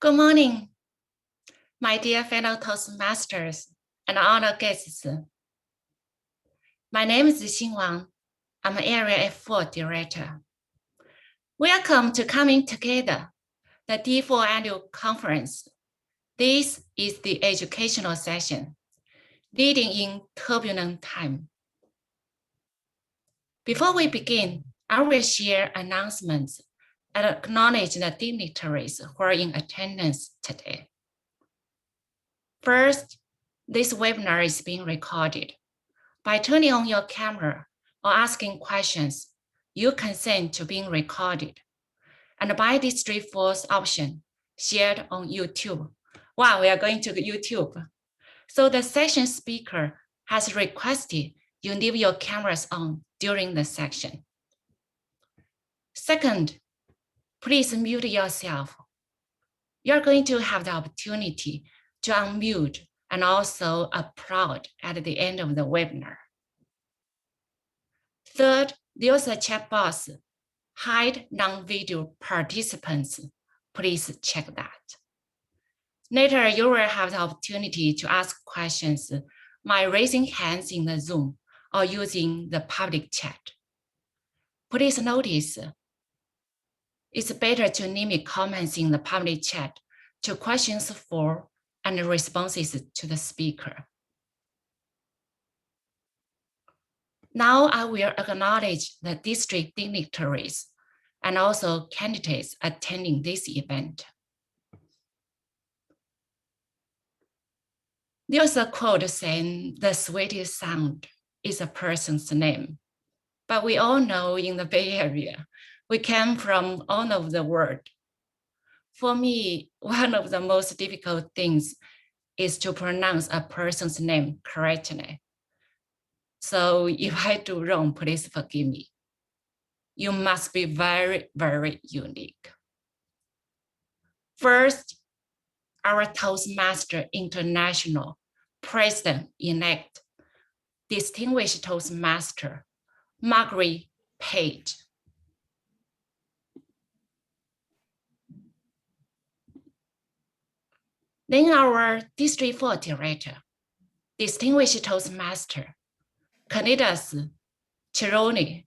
Good morning, my dear fellow Toastmasters and honored guests. My name is Xin Wang. I'm Area F4 Director. Welcome to Coming Together, the D4 Annual Conference. This is the educational session, leading in turbulent time. Before we begin, I will share announcements and acknowledge the dignitaries who are in attendance today. First, this webinar is being recorded. By turning on your camera or asking questions, you consent to being recorded. And by this three-fourths option, shared on YouTube. Wow, we are going to YouTube. So the session speaker has requested you leave your cameras on during the section. Second, please mute yourself. You're going to have the opportunity to unmute and also applaud at the end of the webinar. Third, there's a chat box. Hide non-video participants. Please check that. Later, you will have the opportunity to ask questions by raising hands in the Zoom or using the public chat. Please notice, it's better to limit comments in the public chat to questions for and responses to the speaker. Now I will acknowledge the district dignitaries and also candidates attending this event. There's a quote saying the sweetest sound is a person's name. But we all know in the Bay Area, we came from all over the world. For me, one of the most difficult things is to pronounce a person's name correctly. So if I do wrong, please forgive me. You must be very, very unique. First, our Toastmaster International President-elect, Distinguished Toastmaster, Margaret Page. Then our District 4 Director, Distinguished Toastmaster, Canidas Chironi.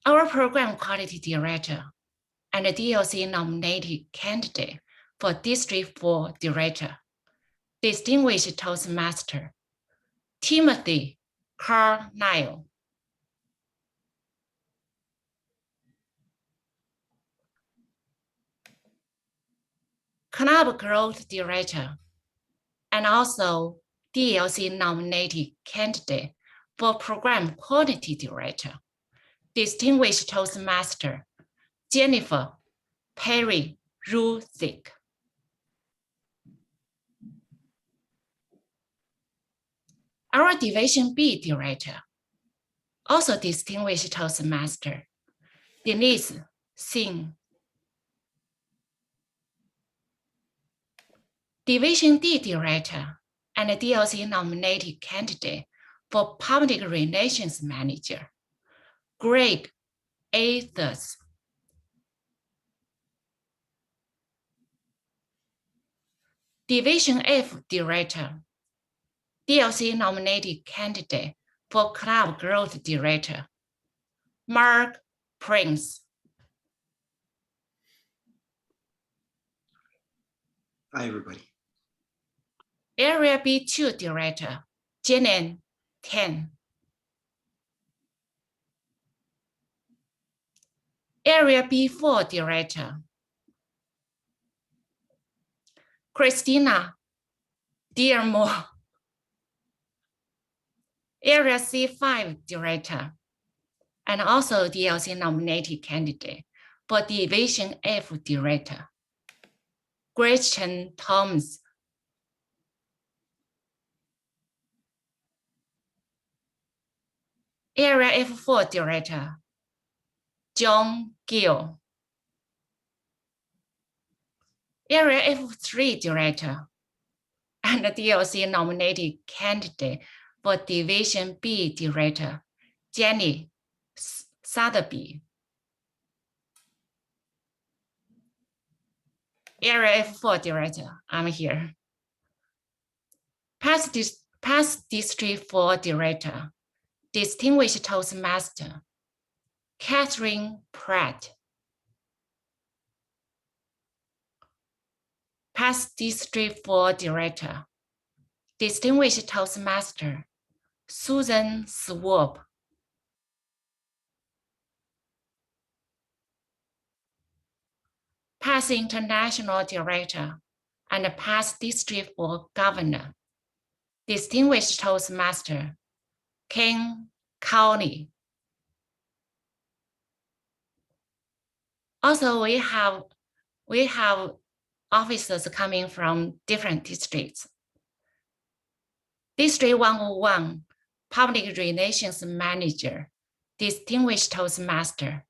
Our Program Quality Director and the DLC nominated candidate for District 4 Director, Distinguished Toastmaster, Timothy Carlisle. Club Growth Director, and also DLC nominated candidate for Program Quality Director, Distinguished Toastmaster, Jennifer Perry Ruzik. Our Division B Director, also Distinguished Toastmaster, Denise Singh. Division D Director and DLC nominated candidate for Public Relations Manager, Greg Athers. Division F Director, DLC nominated candidate for Club Growth Director, Mark Prince. Hi, everybody. Area B2 Director, Jillian Tan. Area B4 Director, Christina Dearmore. Area C5 Director, and also DLC nominated candidate for Division F Director, Gretchen Thomas. Area F4 Director, John Gill. Area F3 Director and the DLC nominated candidate for Division B Director, Jenny Sotheby. Area F4 Director, I'm here. Past District 4 Director, Distinguished Toastmaster, Catherine Pratt. Past District 4 Director, Distinguished Toastmaster, Susan Swab. Past International Director and past District 4 Governor, Distinguished Toastmaster, Ken County. Also, we have officers coming from different districts. District 101, Public Relations Manager, Distinguished Toastmaster,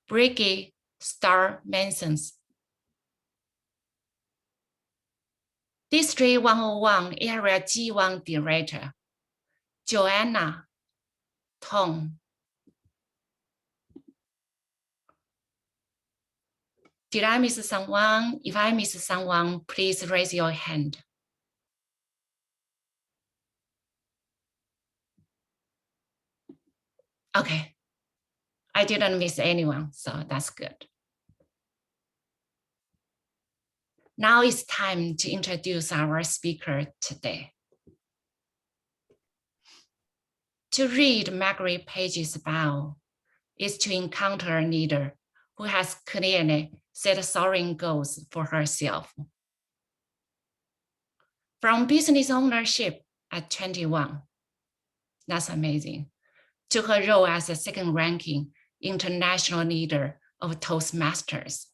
Brigitte Star Mansons. District 101 Area G1 Director, Joanna Tong. Did I miss someone? If I miss someone, please raise your hand. Okay, I didn't miss anyone, so that's good. Now it's time to introduce our speaker today. To read Margaret Page's bio is to encounter a leader who has clearly set soaring goals for herself. From business ownership at 21, that's amazing, to her role as a second-ranking international leader of Toastmasters.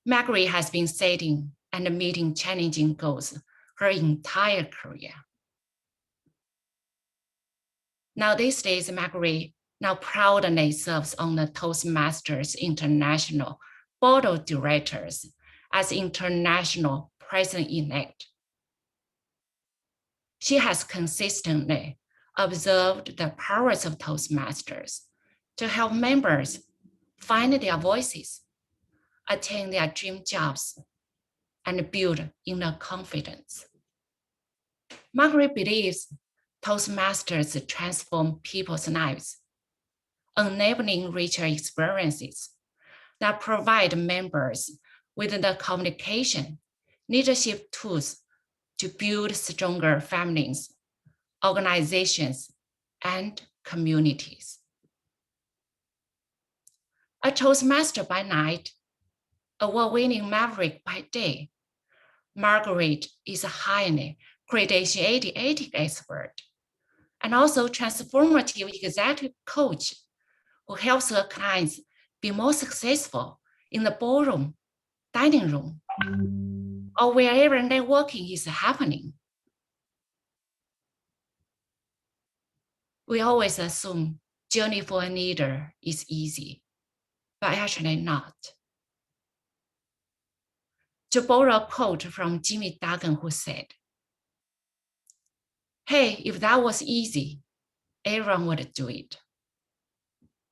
Maggie has been setting and meeting challenging goals her entire career. Now these days, Maggie now proudly serves on the Toastmasters International Board of Directors as International President-elect. She has consistently observed the powers of Toastmasters to help members find their voices, attain their dream jobs, and build inner confidence. Margaret believes Toastmasters transform people's lives, enabling richer experiences that provide members with the communication, leadership tools to build stronger families, organizations, and communities. A Toastmaster by night, award-winning maverick by day, Margaret is a highly credentiated ethics expert and also transformative executive coach who helps her clients be more successful in the ballroom, dining room, or wherever networking is happening. We always assume journey for a leader is easy, but actually not. To borrow a quote from Jimmy Duggan, who said, "Hey, if that was easy, everyone would do it.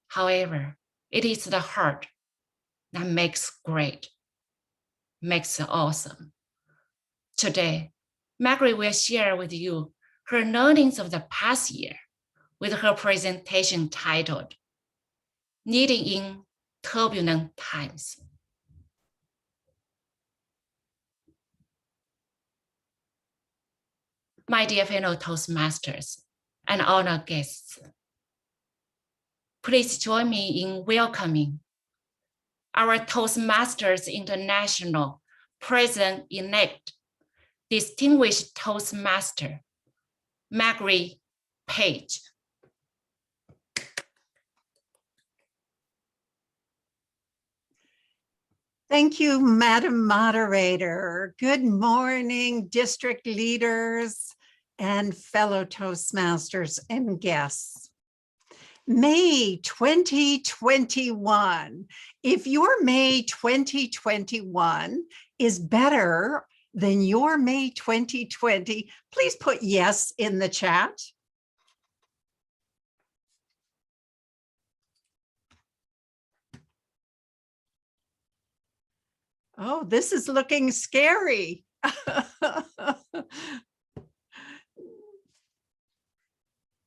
However, it is the heart that makes great, makes awesome." Today, Margaret will share with you her learnings of the past year with her presentation titled, "Leading in Turbulent Times." My dear fellow Toastmasters and honored guests, please join me in welcoming our Toastmasters International President-elect, Distinguished Toastmaster, Margaret Page. Thank you, Madam Moderator. Good morning, district leaders and fellow Toastmasters and guests. May 2021. If your May 2021 is better than your May 2020, please put yes in the chat. Oh, this is looking scary.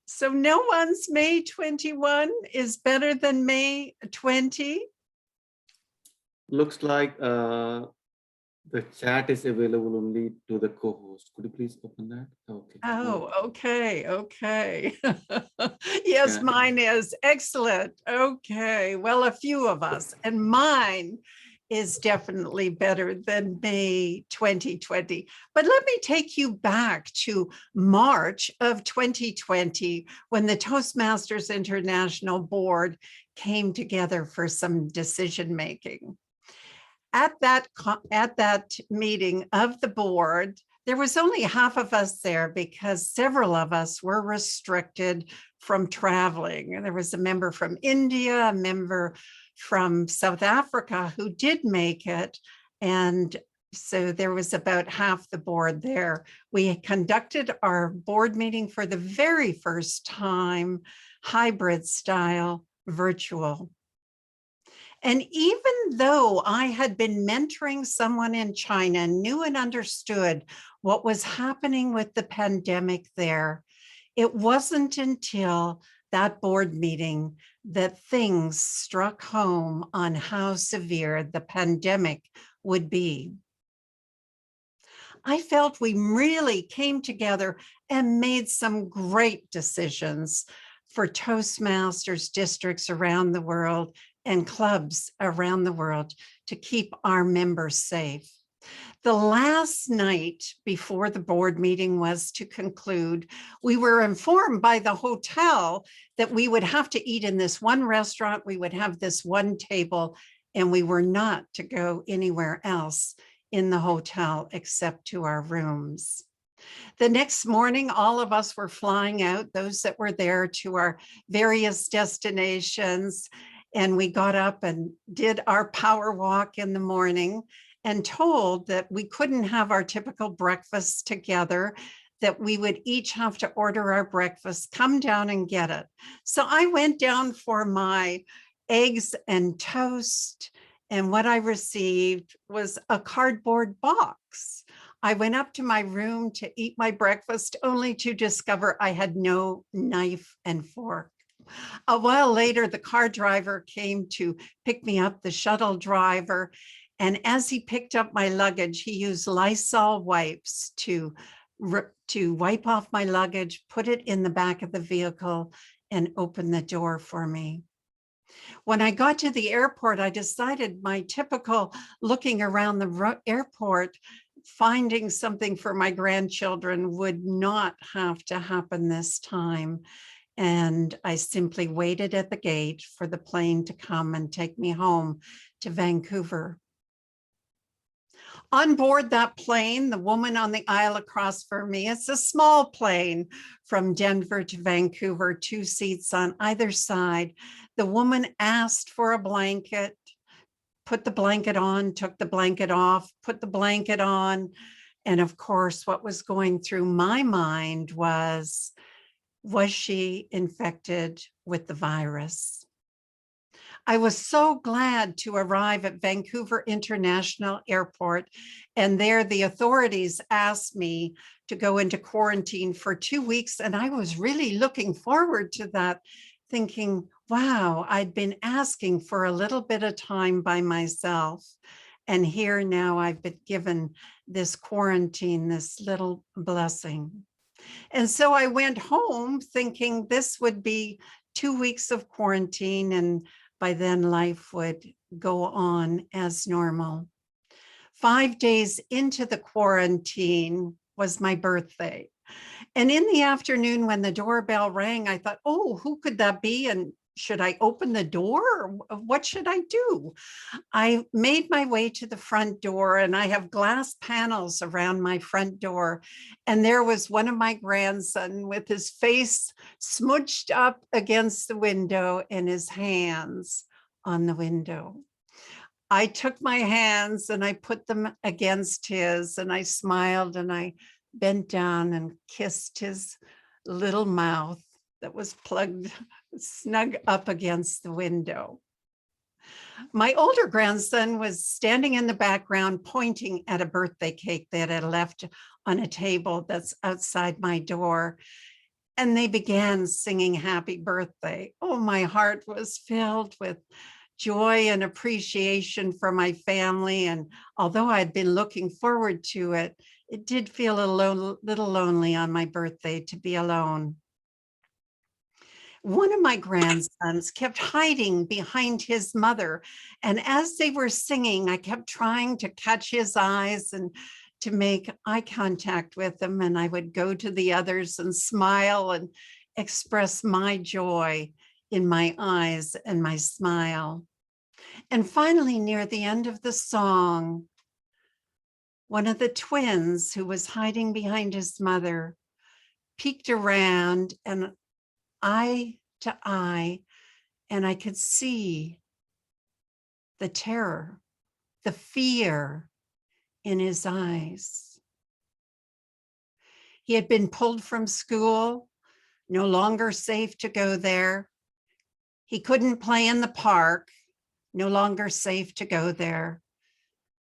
So no one's May 21 is better than May 20. Looks like the chat is available only to the co-host. Could you please open that? Okay. Oh, okay, okay. Yes, Yeah. mine is excellent. Okay, well, a few of us, and mine is definitely better than May 2020. But let me take you back to March of 2020, when the Toastmasters International Board came together for some decision making. At that meeting of the board, there was only half of us there because several of us were restricted from traveling. There was a member from India, a member from South Africa who did make it. And so there was about half the board there. We conducted our board meeting for the very first time, hybrid style, virtual. And even though I had been mentoring someone in China, knew and understood what was happening with the pandemic there, it wasn't until that board meeting that things struck home on how severe the pandemic would be. I felt we really came together and made some great decisions for Toastmasters districts around the world and clubs around the world to keep our members safe. The last night before the board meeting was to conclude, we were informed by the hotel that we would have to eat in this one restaurant, we would have this one table, and we were not to go anywhere else in the hotel except to our rooms. The next morning, all of us were flying out, those that were there, to our various destinations. And we got up and did our power walk in the morning and told that we couldn't have our typical breakfast together, that we would each have to order our breakfast, come down and get it. So I went down for my eggs and toast, and what I received was a cardboard box. I went up to my room to eat my breakfast, only to discover I had no knife and fork. A while later, the car driver came to pick me up, the shuttle driver. And as he picked up my luggage, he used Lysol wipes to wipe off my luggage, put it in the back of the vehicle, and open the door for me. When I got to the airport, I decided my typical looking around the airport, finding something for my grandchildren would not have to happen this time. And I simply waited at the gate for the plane to come and take me home to Vancouver. On board that plane, the woman on the aisle across from me, it's a small plane from Denver to Vancouver, 2 seats on either side. The woman asked for a blanket, put the blanket on, took the blanket off, put the blanket on. And of course, what was going through my mind was she infected with the virus? I was so glad to arrive at Vancouver International Airport, and there the authorities asked me to go into quarantine for 2 weeks, and I was really looking forward to that, thinking, wow, I'd been asking for a little bit of time by myself, and here now I've been given this quarantine, this little blessing. And so I went home thinking this would be 2 weeks of quarantine, and by then life would go on as normal. 5 days into the quarantine was my birthday. And in the afternoon when the doorbell rang, I thought, oh, who could that be? And should I open the door? Or what should I do? I made my way to the front door, and I have glass panels around my front door. And there was one of my grandson with his face smooched up against the window and his hands on the window. I took my hands and I put them against his, and I smiled and I bent down and kissed his little mouth that was plugged snug up against the window. My older grandson was standing in the background pointing at a birthday cake that I left on a table that's outside my door. And they began singing happy birthday. Oh, my heart was filled with joy and appreciation for my family. And although I'd been looking forward to it, it did feel a little lonely on my birthday to be alone. One of my grandsons kept hiding behind his mother. And as they were singing, I kept trying to catch his eyes and to make eye contact with them. And I would go to the others and smile and express my joy in my eyes and my smile. And finally, near the end of the song, one of the twins who was hiding behind his mother peeked around and eye to eye, and I could see the terror, the fear in his eyes. He had been pulled from school, no longer safe to go there. He couldn't play in the park, no longer safe to go there.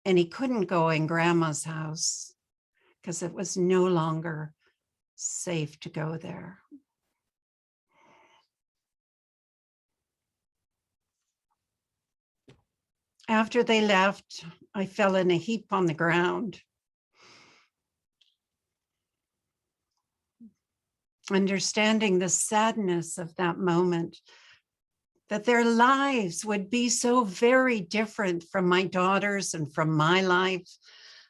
And he couldn't go in grandma's house because it was no longer safe to go there. After they left, I fell in a heap on the ground. Understanding the sadness of that moment, that their lives would be so very different from my daughter's and from my life,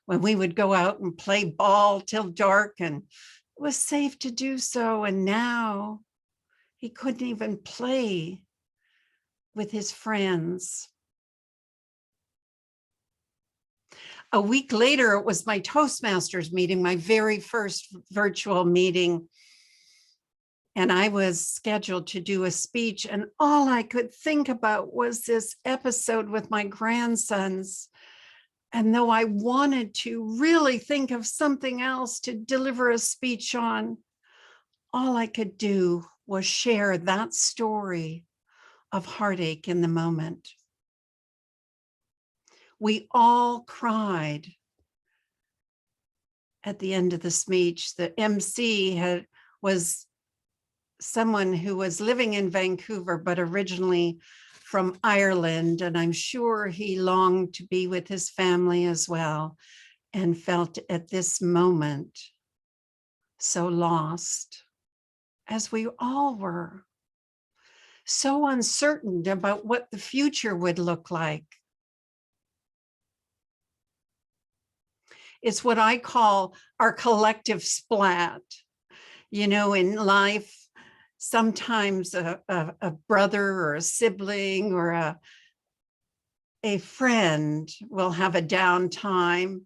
when we would go out and play ball till dark and it was safe to do so. And now he couldn't even play with his friends. A week later, it was my Toastmasters meeting, my very first virtual meeting. And I was scheduled to do a speech, and all I could think about was this episode with my grandsons. And though I wanted to really think of something else to deliver a speech on, all I could do was share that story of heartache in the moment. We all cried at the end of the speech. The MC was someone who was living in Vancouver, but originally from Ireland. And I'm sure he longed to be with his family as well, and felt at this moment so lost, as we all were, so uncertain about what the future would look like. It's what I call our collective splat. You know, in life, sometimes a brother or a sibling or a friend will have a downtime,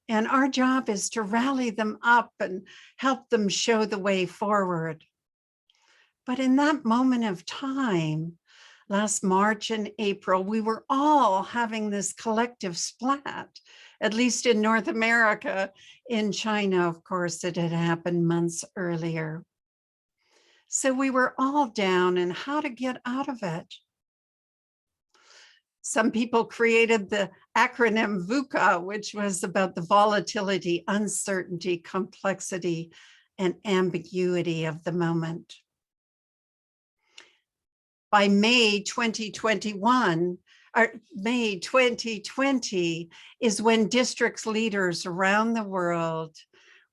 and our job is to rally them up and help them show the way forward. But in that moment of time, last March and April, we were all having this collective splat, at least in North America. In China, of course, it had happened months earlier. So we were all down, and how to get out of it. Some people created the acronym Vuca, which was about the volatility, uncertainty, complexity, and ambiguity of the moment. By May 2021, or May 2020 is when district leaders around the world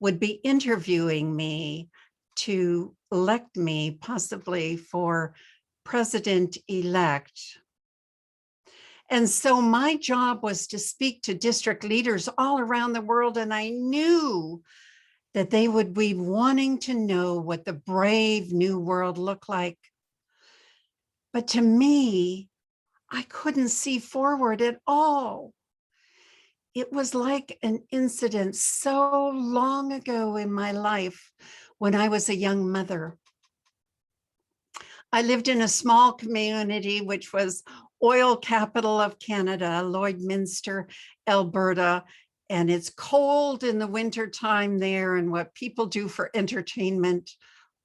would be interviewing me to elect me possibly for president-elect. And so my job was to speak to district leaders all around the world, and I knew that they would be wanting to know what the brave new world looked like. But to me, I couldn't see forward at all. It was like an incident so long ago in my life when I was a young mother. I lived in a small community, which was oil capital of Canada, Lloydminster, Alberta, and it's cold in the winter time there. And what people do for entertainment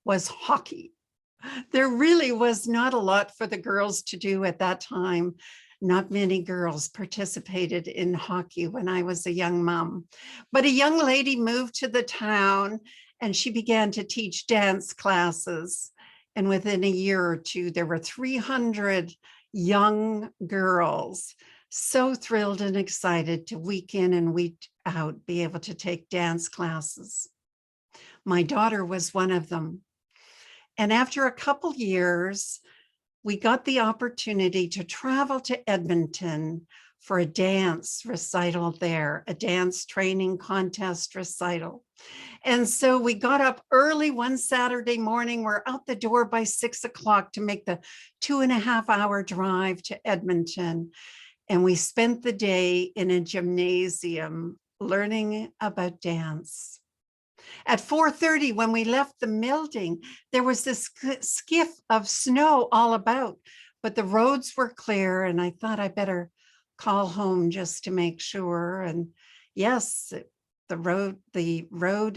was hockey. There really was not a lot for the girls to do at that time. Not many girls participated in hockey when I was a young mom, but a young lady moved to the town and she began to teach dance classes. And within a year or two, there were 300 young girls so thrilled and excited to week in and week out be able to take dance classes. My daughter was one of them. And after a couple years, we got the opportunity to travel to Edmonton for a dance recital there, a dance training contest recital. And so we got up early one Saturday morning. We're out the door by 6 o'clock to make the 2.5-hour drive to Edmonton. And we spent the day in a gymnasium learning about dance. At 4:30, when we left the building, there was this skiff of snow all about, but the roads were clear and I thought I better call home just to make sure. And yes, the road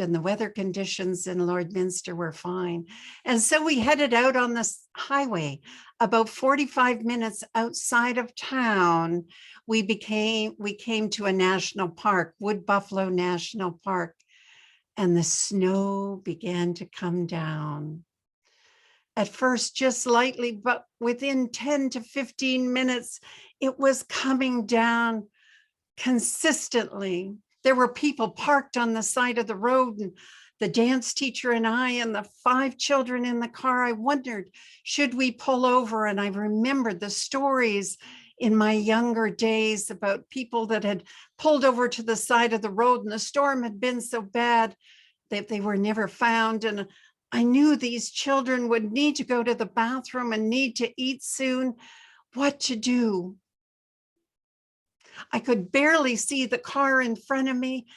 and the weather conditions in Lloydminster were fine. And so we headed out on this highway. About 45 minutes outside of town, we came to a national park, Wood Buffalo National Park, and the snow began to come down. At first, just lightly, but within 10 to 15 minutes, it was coming down consistently. There were people parked on the side of the road, and the dance teacher and I and the 5 children in the car. I wondered, should we pull over? And I remembered the stories in my younger days about people that had pulled over to the side of the road and the storm had been so bad that they were never found. And I knew these children would need to go to the bathroom and need to eat soon. What to do? I could barely see the car in front of me,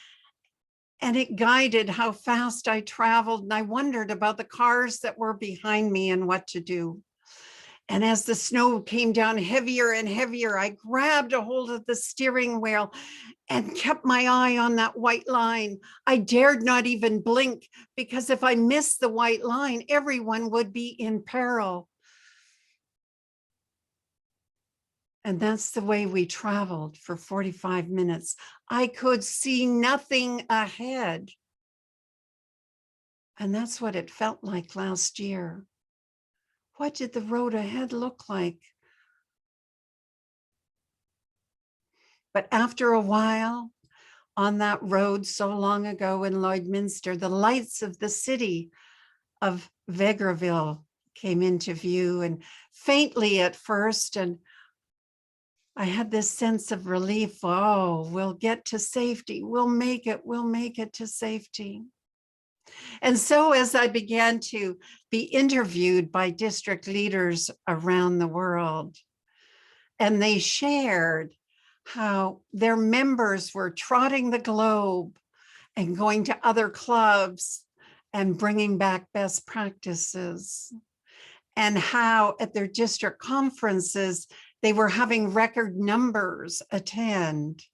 and it guided how fast I traveled. And I wondered about the cars that were behind me and what to do. And as the snow came down heavier and heavier, I grabbed a hold of the steering wheel and kept my eye on that white line. I dared not even blink, because if I missed the white line, everyone would be in peril. And that's the way we traveled for 45 minutes. I could see nothing ahead. And that's what it felt like last year. What did the road ahead look like? But after a while, on that road so long ago in Lloydminster, the lights of the city of Vegreville came into view, and faintly at first, and I had this sense of relief. Oh, we'll get to safety. We'll make it to safety. And so as I began to be interviewed by district leaders around the world, and they shared how their members were trotting the globe and going to other clubs and bringing back best practices, and how at their district conferences, they were having record numbers attend,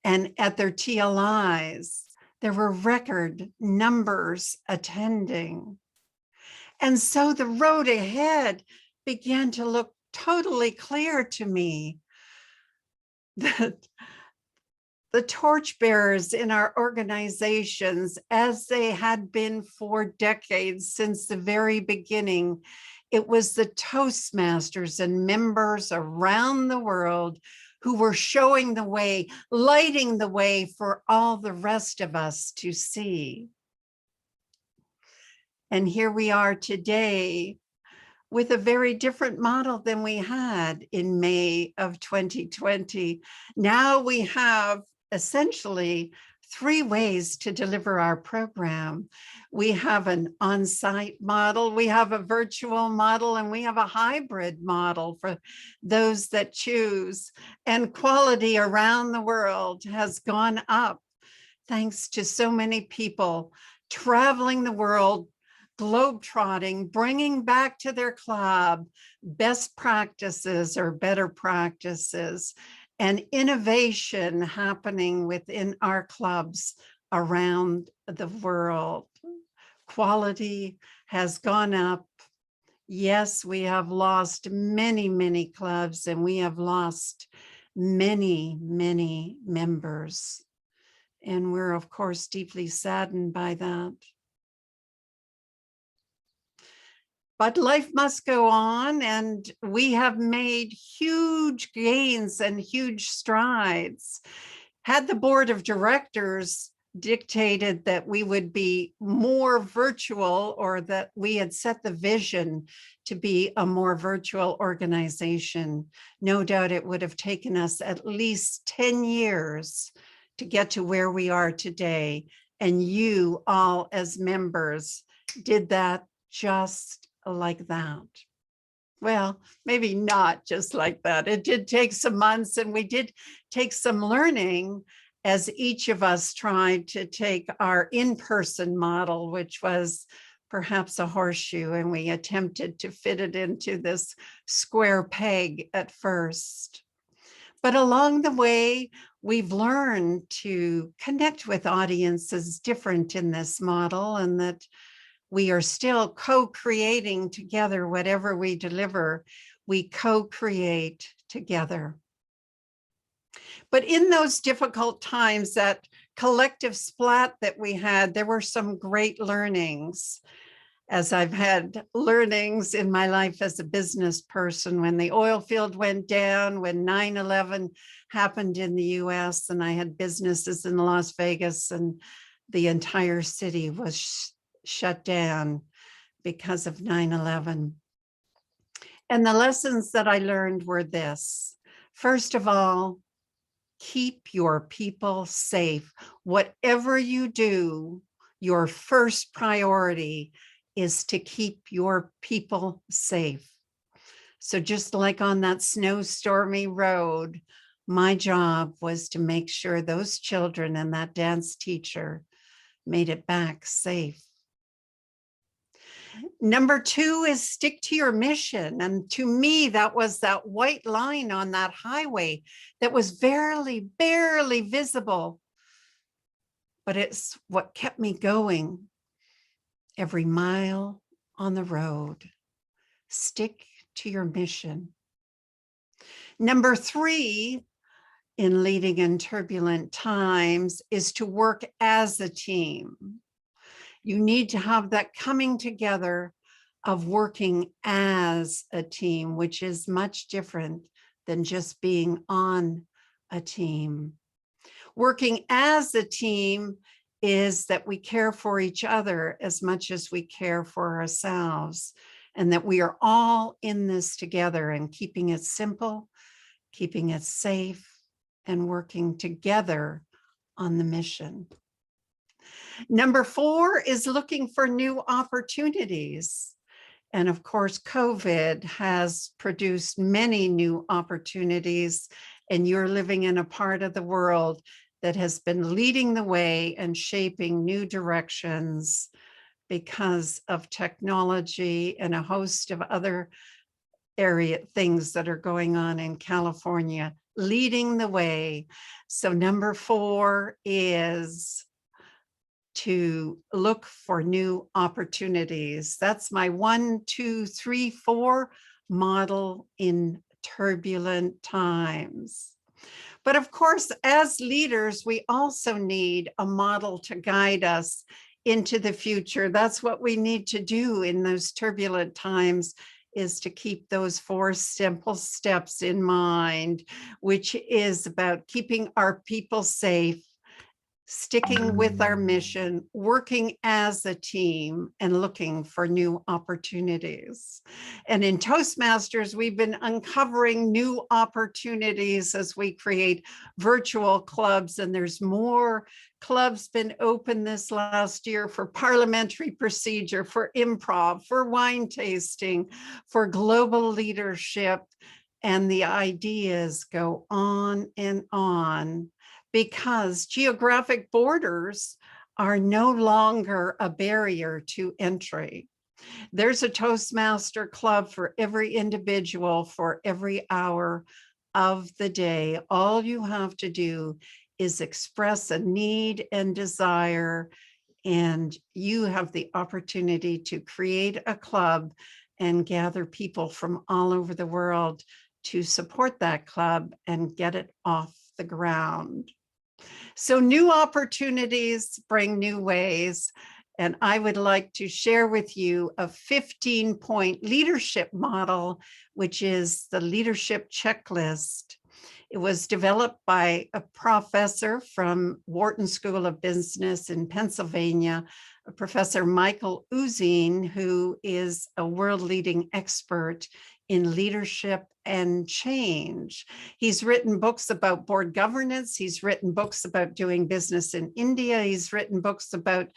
and at their TLIs, there were record numbers attending. And so the road ahead began to look totally clear to me, that the torchbearers in our organizations, as they had been for decades since the very beginning, it was the Toastmasters and members around the world who were showing the way, lighting the way for all the rest of us to see. And here we are today with a very different model than we had in May of 2020. Now we have essentially 3 ways to deliver our program. We have an on-site model, we have a virtual model, and we have a hybrid model for those that choose. And quality around the world has gone up thanks to so many people traveling the world, globetrotting, bringing back to their club best practices or better practices, and innovation happening within our clubs around the world. Quality has gone up, Yes, we have lost many, many clubs, and we have lost many, many members. And we're, of course, deeply saddened by that. But life must go on, and we have made huge gains and huge strides. Had the board of directors dictated that we would be more virtual, or that we had set the vision to be a more virtual organization, no doubt it would have taken us at least 10 years to get to where we are today. And you all as members did that just like that. Well, maybe not just like that. It did take some months, and we did take some learning as each of us tried to take our in-person model, which was perhaps a horseshoe, and we attempted to fit it into this square peg at first. But along the way, we've learned to connect with audiences different in this model, and that we are still co-creating together. Whatever we deliver, we co-create together. But in those difficult times, that collective splat that we had, there were some great learnings. As I've had learnings in my life as a business person, when the oil field went down, when 9/11 happened in the US, and I had businesses in Las Vegas, and the entire city was shut down because of 9/11. And the lessons that I learned were this. First of all, keep your people safe. Whatever you do, your first priority is to keep your people safe. So just like on that snowstormy road, my job was to make sure those children and that dance teacher made it back safe. Number two is stick to your mission. And to me, that was that white line on that highway that was barely visible. But it's what kept me going every mile on the road. Stick to your mission. Number three, in leading in turbulent times, is to work as a team. You need to have that coming together of working as a team, which is much different than just being on a team. Working as a team is that we care for each other as much as we care for ourselves, and that we are all in this together, and keeping it simple, keeping it safe, and working together on the mission. Number four is looking for new opportunities. And of course, COVID has produced many new opportunities, and you're living in a part of the world that has been leading the way and shaping new directions because of technology and a host of other things that are going on in California, leading the way. So number four is to look for new opportunities. That's my 1, 2, 3, 4 model in turbulent times. But of course, as leaders, we also need a model to guide us into the future. That's what we need to do in those turbulent times, is to keep those 4 simple steps in mind, which is about keeping our people safe, sticking with our mission, working as a team, and looking for new opportunities. And in Toastmasters, we've been uncovering new opportunities as we create virtual clubs, and there's more clubs been open this last year for parliamentary procedure, for improv, for wine tasting, for global leadership, and the ideas go on and on, because geographic borders are no longer a barrier to entry. There's a Toastmaster club for every individual for every hour of the day. All you have to do is express a need and desire, and you have the opportunity to create a club and gather people from all over the world to support that club and get it off the ground. So new opportunities bring new ways. And I would like to share with you a 15-point leadership model, which is the leadership checklist. It was developed by a professor from Wharton School of Business in Pennsylvania, Professor Michael Uzine, who is a world-leading expert in leadership and change. He's written books about board governance. He's written books about doing business in India. He's written books about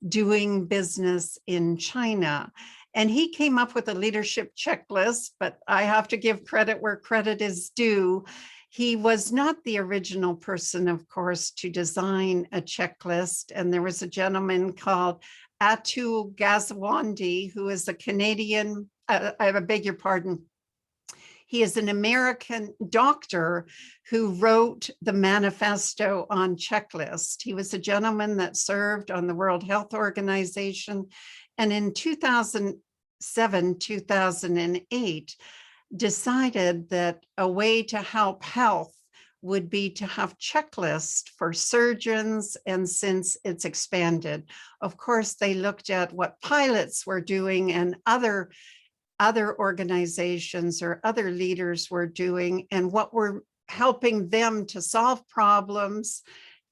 doing business in China. And he came up with a leadership checklist, but I have to give credit where credit is due. He was not the original person, of course, to design a checklist. And there was a gentleman called Atul Gawande, who is a Canadian, I beg your pardon. He is an American doctor who wrote the manifesto on checklist. He was a gentleman that served on the World Health Organization. And in 2007, 2008, decided that a way to help health would be to have checklists for surgeons, and since it's expanded, of course, they looked at what pilots were doing and other organizations or other leaders were doing and what were helping them to solve problems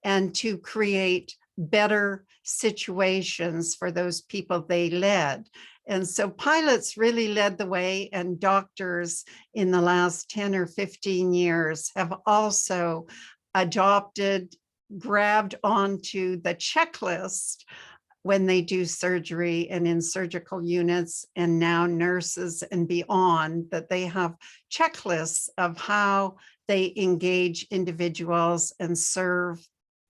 and to create better situations for those people they led. And so pilots really led the way, and doctors in the last 10 or 15 years have also adopted, grabbed onto the checklist when they do surgery and in surgical units, and now nurses and beyond, that they have checklists of how they engage individuals and serve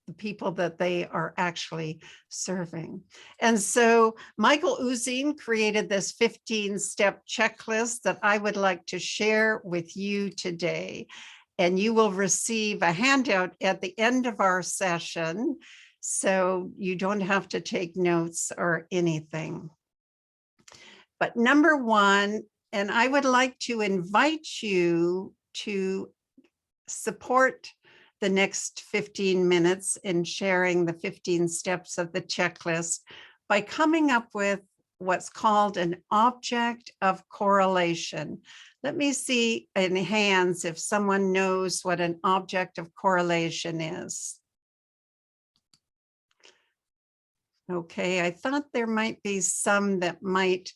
the people that they are actually serving. And so Michael Uzine created this 15-step checklist that I would like to share with you today. And you will receive a handout at the end of our session, so you don't have to take notes or anything. But number one, and I would like to invite you to support the next 15 minutes in sharing the 15 steps of the checklist by coming up with what's called an object of correlation. Let me see in hands if someone knows what an object of correlation is. Okay, I thought there might be some that might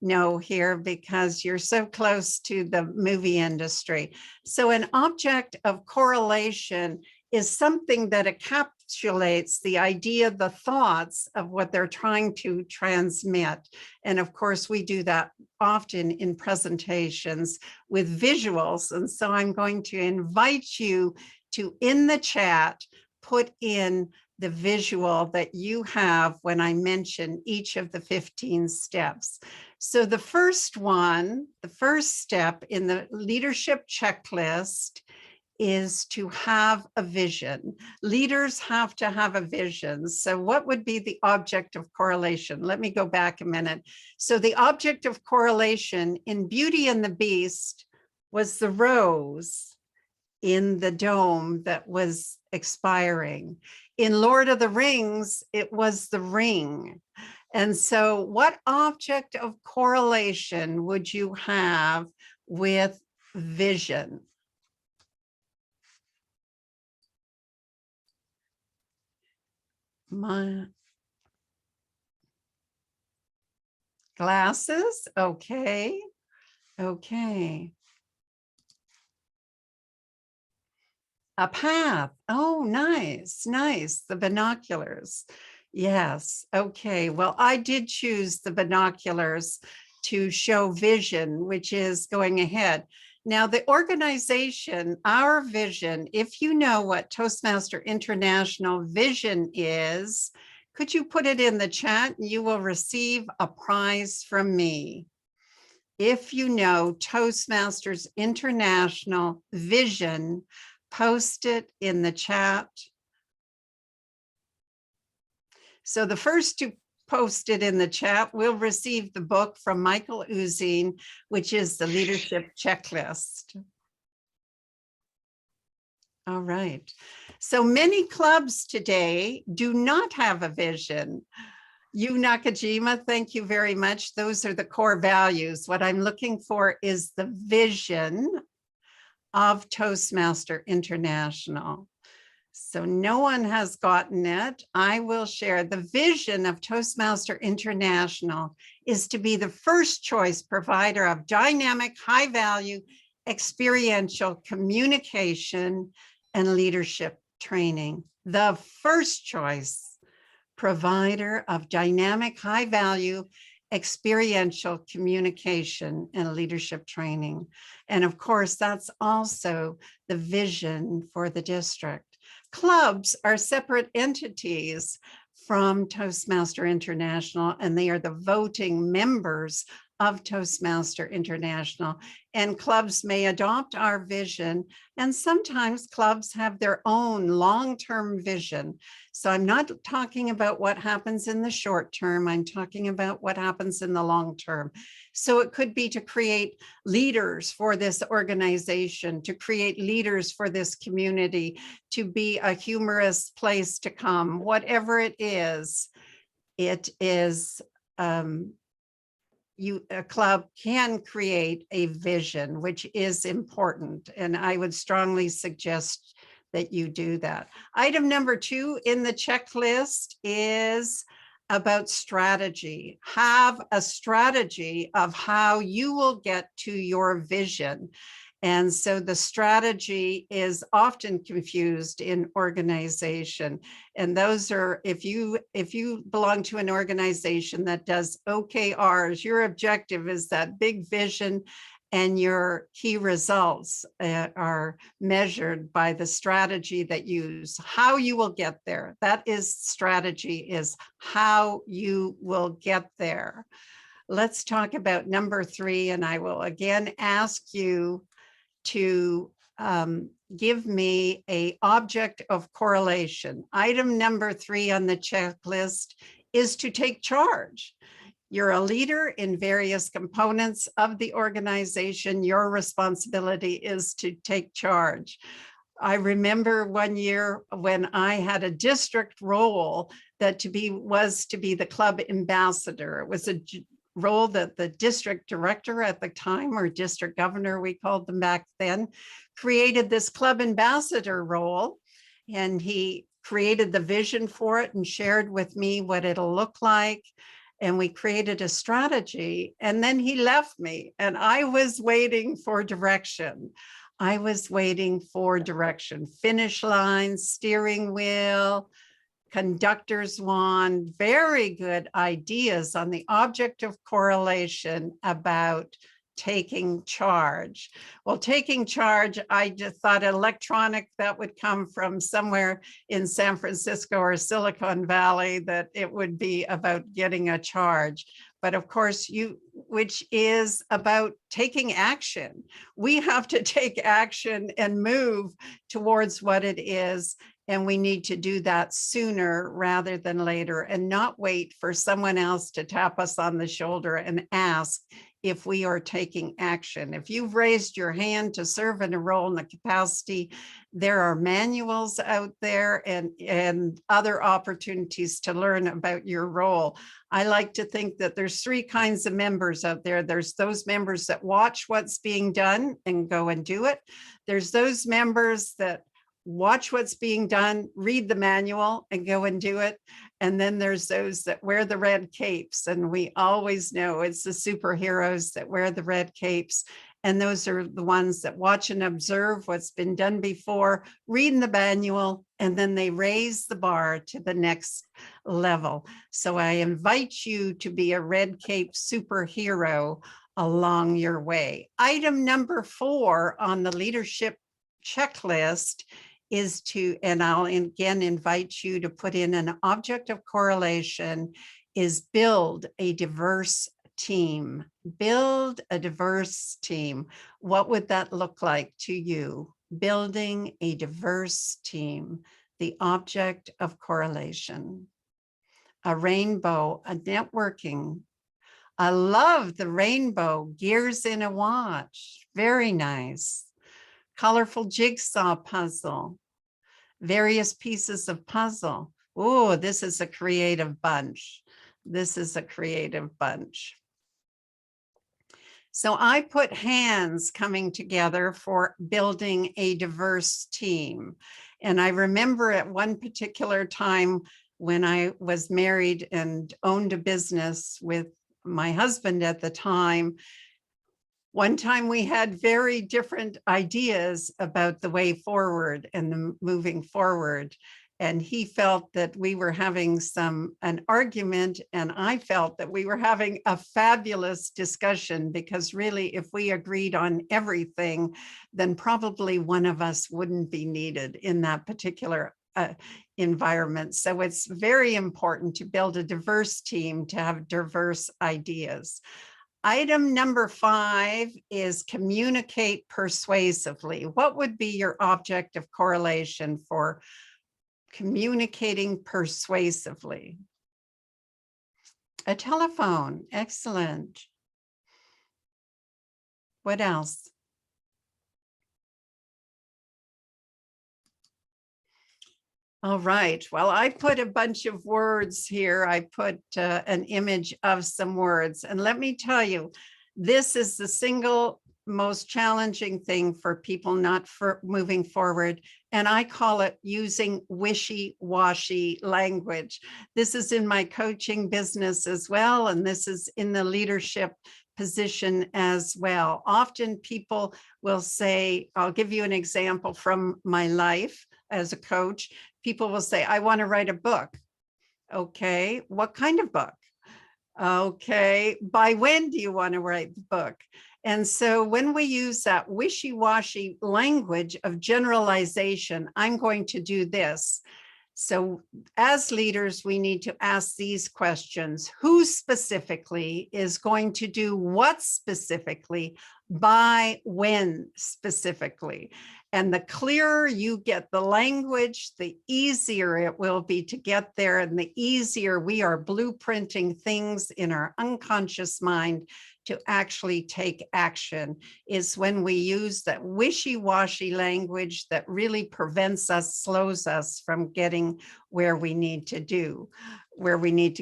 know here because you're so close to the movie industry. So an object of correlation is something that encapsulates the idea, the thoughts of what they're trying to transmit. And of course, we do that often in presentations with visuals. And so I'm going to invite you to, in the chat, put in the visual that you have when I mention each of the 15 steps. So the first one, the first step in the leadership checklist is to have a vision. Leaders have to have a vision. So what would be the object of correlation? Let me go back a minute. So the object of correlation in Beauty and the Beast was the rose in the dome that was expiring. In Lord of the Rings, it was the ring. And so what object of correlation would you have with vision? My glasses, okay, okay. A path, oh, nice, nice, the binoculars. Yes, okay, well, I did choose the binoculars to show vision, which is going ahead. Now, the organization, our vision, if you know what Toastmaster International vision is, could you put it in the chat? You will receive a prize from me. If you know Toastmasters International vision, post it in the chat. So the first to posted in the chat will receive the book from Michael Uzine, which is the leadership checklist. All right. So many clubs today do not have a vision. You, Nakajima, thank you very much. Those are the core values. What I'm looking for is the vision of Toastmaster International. So no one has gotten it. I will share. The vision of Toastmaster International is to be the first choice provider of dynamic, high value, experiential communication and leadership training. The first choice provider of dynamic, high value, experiential communication and leadership training. And of course, that's also the vision for the district. Clubs are separate entities from Toastmaster International, and they are the voting members of Toastmaster International. And clubs may adopt our vision, and sometimes clubs have their own long-term vision. So I'm not talking about what happens in the short term, I'm talking about what happens in the long term. So it could be to create leaders for this organization, to create leaders for this community, to be a humorous place to come, whatever it is, a club can create a vision, which is important. And I would strongly suggest that you do that. Item number 2 in the checklist is about strategy. Have a strategy of how you will get to your vision. And so the strategy is often confused in organization. And those are, if you belong to an organization that does OKRs, your objective is that big vision, and your key results are measured by the strategy that you use, how you will get there. That is strategy, is how you will get there. Let's talk about number 3, and I will again ask you to give me an object of correlation. Item number 3 on the checklist is to take charge. You're a leader in various components of the organization. Your responsibility is to take charge. I remember one year when I had a district role that was to be the club ambassador. It was a role that the district director at the time, or district governor, we called them back then, created this club ambassador role. And he created the vision for it and shared with me what it'll look like. And we created a strategy, and then he left me, and I was waiting for direction. I was waiting for direction, finish line, steering wheel, conductor's wand, very good ideas on the object of correlation about taking charge. Well, taking charge, I just thought electronic, that would come from somewhere in San Francisco or Silicon Valley, that it would be about getting a charge. But of course, which is about taking action. We have to take action and move towards what it is. And we need to do that sooner rather than later, and not wait for someone else to tap us on the shoulder and ask if we are taking action. If you've raised your hand to serve in a role in the capacity, there are manuals out there and other opportunities to learn about your role. I like to think that there's 3 kinds of members out there. There's those members that watch what's being done and go and do it. There's those members that watch what's being done, read the manual and go and do it. And then there's those that wear the red capes, and we always know it's the superheroes that wear the red capes. And those are the ones that watch and observe what's been done before, read the manual, and then they raise the bar to the next level. So I invite you to be a red cape superhero along your way. Item number 4 on the leadership checklist is to, and I'll again invite you to put in an object of correlation, is build a diverse team. Build a diverse team. What would that look like to you? Building a diverse team, the object of correlation. a rainbow, a networking. I love the rainbow, gears in a watch. Very nice. Colorful jigsaw puzzle, various pieces of puzzle. Oh, this is a creative bunch. This is a creative bunch. So I put hands coming together for building a diverse team. And I remember at one particular time when I was married and owned a business with my husband at the time, one time we had very different ideas about the way forward and the moving forward. And he felt that we were having an argument, and I felt that we were having a fabulous discussion, because really, if we agreed on everything, then probably one of us wouldn't be needed in that particular environment. So it's very important to build a diverse team, to have diverse ideas. Item number 5 is communicate persuasively. What would be your object of correlation for communicating persuasively? A telephone. Excellent. What else? All right. Well, I put a bunch of words here. I put an image of some words. And let me tell you, this is the single most challenging thing for people not moving forward. And I call it using wishy-washy language. This is in my coaching business as well. And this is in the leadership position as well. Often people will say, I'll give you an example from my life as a coach. People will say, I want to write a book. Okay, what kind of book? Okay, by when do you want to write the book? And so when we use that wishy-washy language of generalization, I'm going to do this. So as leaders, we need to ask these questions. Who specifically is going to do what specifically, by when specifically? And the clearer you get the language, the easier it will be to get there, and the easier we are blueprinting things in our unconscious mind to actually take action, is when we use that wishy-washy language that really prevents us, slows us from getting where we need to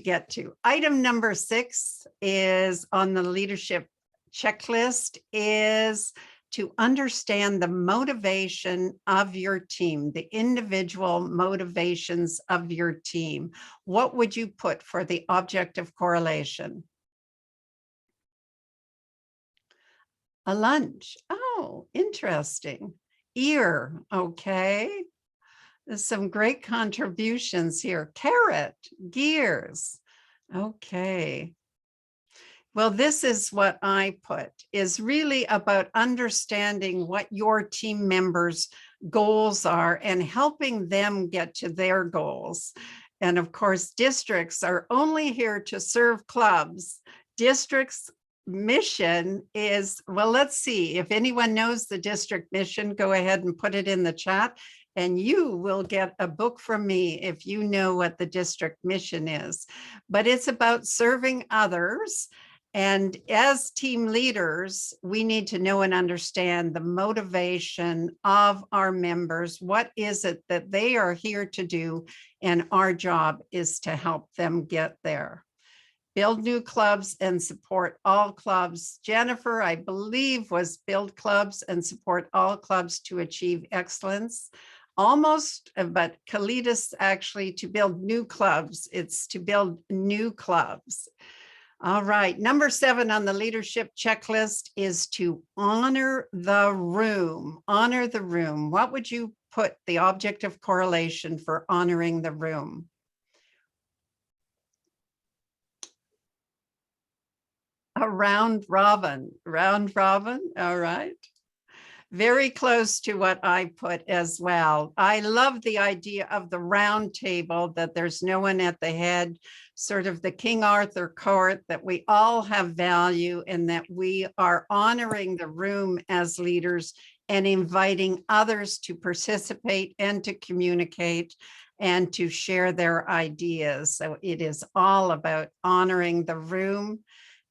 get to. Item number 6 is on the leadership checklist, is to understand the motivation of your team, the individual motivations of your team. What would you put for the object of correlation? A lunch. Oh, interesting. Ear. Okay. There's some great contributions here. Carrot. Gears. Okay. Well, this is what I put, is really about understanding what your team members' goals are and helping them get to their goals. And of course, districts are only here to serve clubs. Districts' mission is, well, let's see, if anyone knows the district mission, go ahead and put it in the chat. And you will get a book from me if you know what the district mission is. But it's about serving others. And as team leaders, we need to know and understand the motivation of our members. What is it that they are here to do? And our job is to help them get there. Build new clubs and support all clubs. Jennifer, I believe, was build clubs and support all clubs to achieve excellence. Almost, but Kalidas actually to build new clubs. It's to build new clubs. All right, number 7 on the leadership checklist is to honor the room. Honor the room. What would you put the object of correlation for honoring the room? A round robin. Round robin. All right. Very close to what I put as well. I love the idea of the round table, that there's no one at the head, sort of the King Arthur court, that we all have value and that we are honoring the room as leaders and inviting others to participate and to communicate and to share their ideas. So it is all about honoring the room.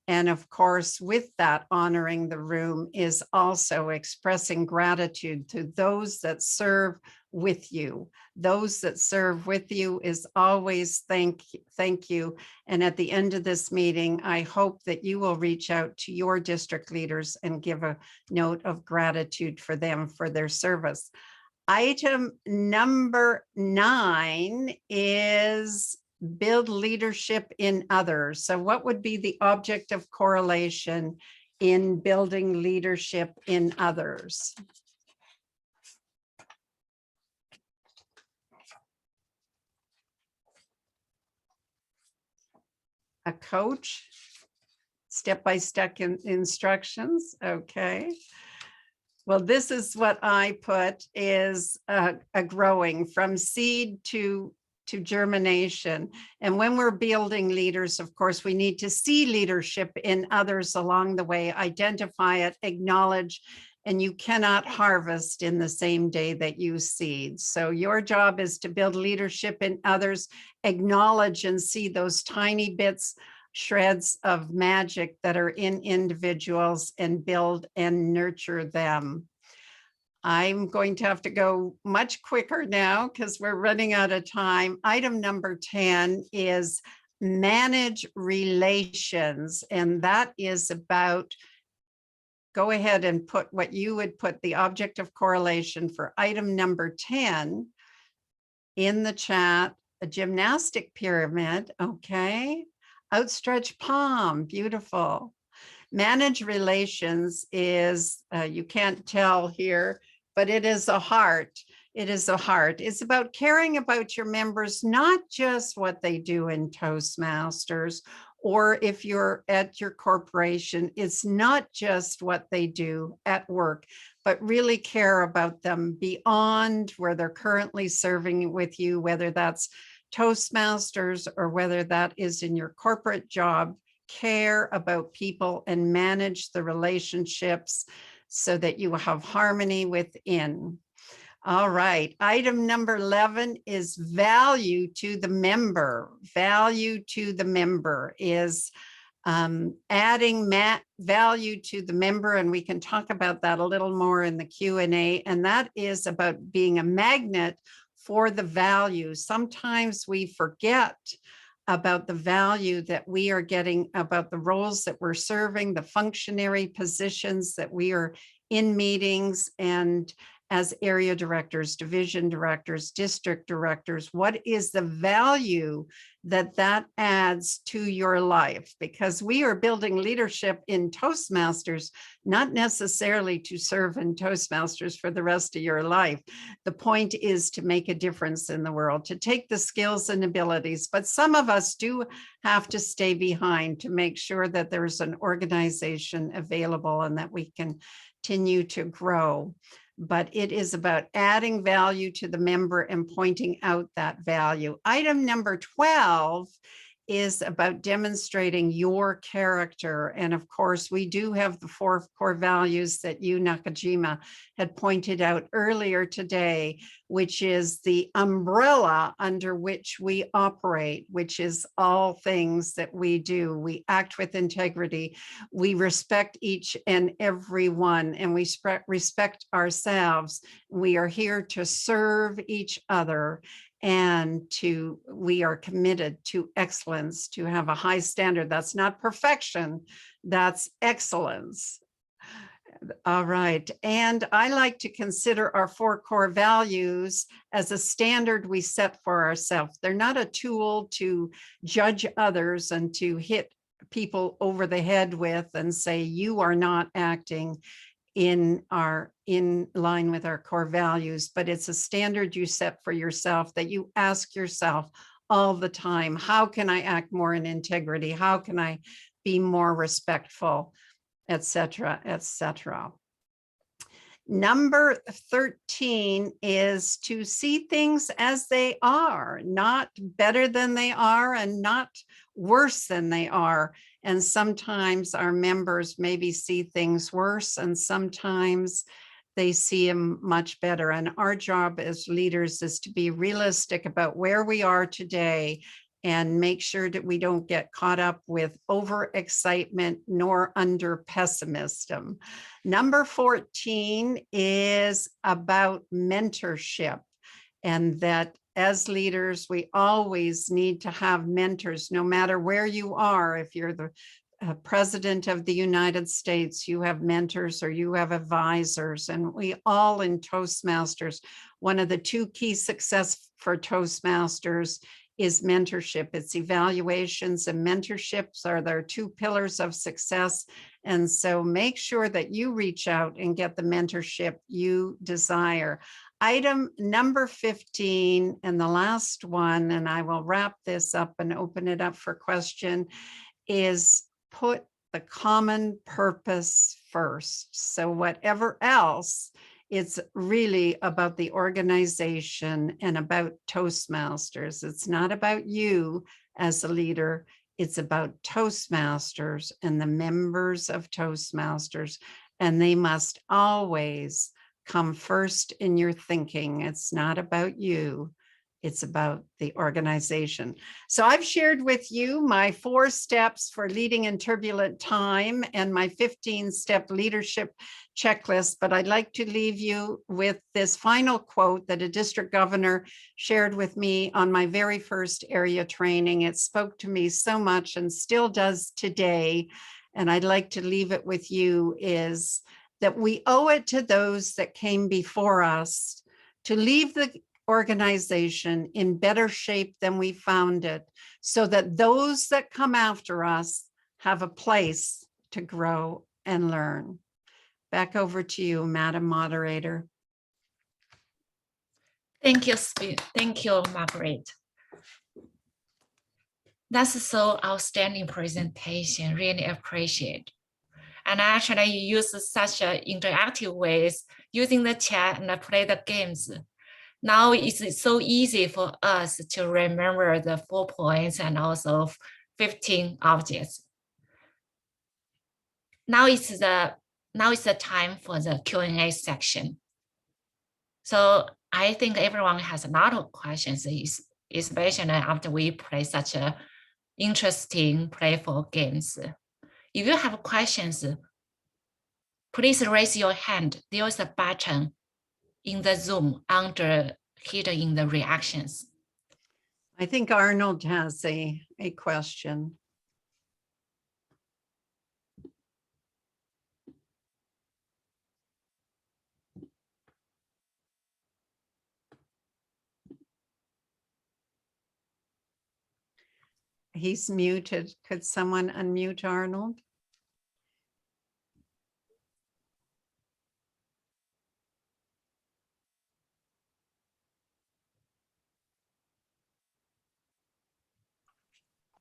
And of course, with that honoring the room is also expressing gratitude to those that serve with you. Those that serve with you is always thank you. And at the end of this meeting, I hope that you will reach out to your district leaders and give a note of gratitude for them for their service. Item number 9 is build leadership in others. So what would be the object of correlation in building leadership in others? A coach, step-by-step instructions. Okay. Well, this is what I put is a growing from seed to germination. And when we're building leaders, of course, we need to see leadership in others along the way, identify it, acknowledge, and you cannot harvest in the same day that you seed. So your job is to build leadership in others, acknowledge and see those tiny bits, shreds of magic that are in individuals and build and nurture them. I'm going to have to go much quicker now because we're running out of time. Item number 10 is manage relations. And that is about, go ahead and put what you would put the object of correlation for item number 10 in the chat, a gymnastic pyramid. Okay. Outstretched palm, beautiful. Manage relations is, you can't tell here, but it is a heart. It is a heart. It's about caring about your members, not just what they do in Toastmasters, or if you're at your corporation, it's not just what they do at work, but really care about them beyond where they're currently serving with you, whether that's Toastmasters or whether that is in your corporate job. Care about people and manage the relationships so that you have harmony within. All right, item number 11 is value to the member. Value to the member is adding value to the member, and we can talk about that a little more in the Q&A, and that is about being a magnet for the value. Sometimes we forget about the value that we are getting, about the roles that we're serving, the functionary positions that we are in meetings, and as area directors, division directors, district directors, what is the value that that adds to your life? Because we are building leadership in Toastmasters, not necessarily to serve in Toastmasters for the rest of your life. The point is to make a difference in the world, to take the skills and abilities, but some of us do have to stay behind to make sure that there's an organization available and that we can continue to grow. But it is about adding value to the member and pointing out that value. Item number 12 is about demonstrating your character. And of course, we do have the 4 core values that you, Nakajima, had pointed out earlier today, which is the umbrella under which we operate, which is all things that we do. We act with integrity. We respect each and every one, and we respect ourselves. We are here to serve each other, and we are committed to excellence, to have a high standard. That's not perfection, that's excellence. All right, and I like to consider our 4 core values as a standard we set for ourselves. They're not a tool to judge others and to hit people over the head with and say, you are not acting in line with our core values, but it's a standard you set for yourself that you ask yourself all the time. How can I act more in integrity? How can I be more respectful, etc., etc. Number 13 is to see things as they are, not better than they are and not worse than they are. And sometimes our members maybe see things worse, and sometimes they see them much better. And our job as leaders is to be realistic about where we are today and make sure that we don't get caught up with overexcitement nor under pessimism. Number 14 is about mentorship, and that as leaders, we always need to have mentors, no matter where you are. If you're the President of the United States, you have mentors or you have advisors, and we all in Toastmasters, one of the two key success for Toastmasters is mentorship. It's evaluations, and mentorships are their two pillars of success. And so make sure that you reach out and get the mentorship you desire. Item number 15, and the last one, and I will wrap this up and open it up for question, is put the common purpose first. So whatever else, it's really about the organization and about Toastmasters. It's not about you as a leader. It's about Toastmasters and the members of Toastmasters, and they must always come first in your thinking. It's not about you. It's about the organization. So I've shared with you my 4 steps for leading in turbulent time and my 15-step leadership checklist, but I'd like to leave you with this final quote that a district governor shared with me on my very first area training. It spoke to me so much and still does today, and I'd like to leave it with you, is that we owe it to those that came before us to leave the organization in better shape than we found it, so that those that come after us have a place to grow and learn. Back over to you, Madam Moderator. Thank you, Margaret. That's so outstanding presentation, really appreciate. And actually you use such interactive ways using the chat and play the games. Now it's so easy for us to remember the 4 points and also 15 objects. Now it's the time for the Q&A section. So I think everyone has a lot of questions, especially after we play such a interesting, playful games. If you have questions, please raise your hand. There's a button in the Zoom hidden in the reactions. I think Arnold has a question. He's muted. Could someone unmute Arnold?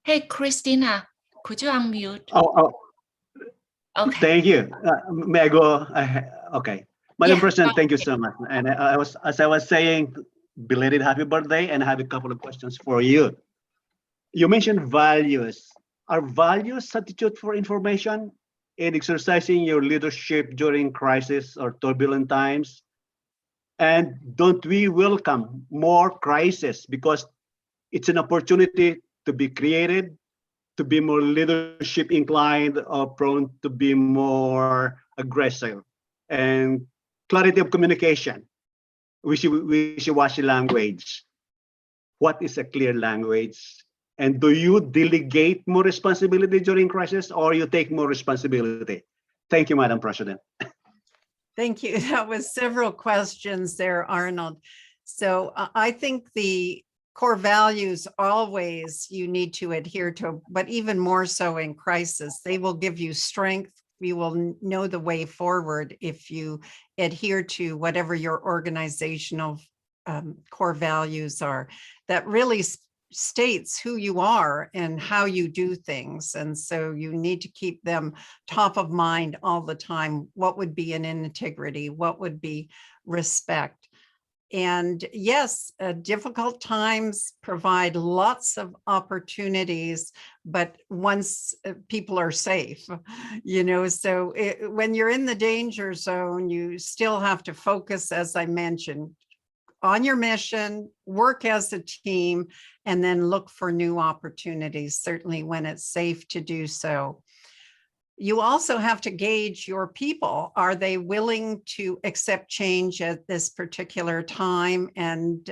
Hey, Christina, could you unmute? Oh, Okay. thank you. May I go? Okay. Madam President, thank you okay. so much. And as I was saying, belated happy birthday, and I have a couple of questions for you. You mentioned values. Are values substitute for information in exercising your leadership during crisis or turbulent times? And don't we welcome more crisis because it's an opportunity to be created, to be more leadership inclined, or prone to be more aggressive? And clarity of communication, wishy-washy language. What is a clear language? And do you delegate more responsibility during crisis, or you take more responsibility? Thank you, Madam President. Thank you. That was several questions there, Arnold. So I think the core values always you need to adhere to, but even more so in crisis. They will give you strength. You will know the way forward if you adhere to whatever your organizational core values are. That really states who you are and how you do things. And so you need to keep them top of mind all the time. What would be an integrity? What would be respect? And yes, difficult times provide lots of opportunities, but once people are safe, so when you're in the danger zone, you still have to focus, as I mentioned, on your mission, work as a team, and then look for new opportunities, certainly when it's safe to do so. You also have to gauge your people. Are they willing to accept change at this particular time? And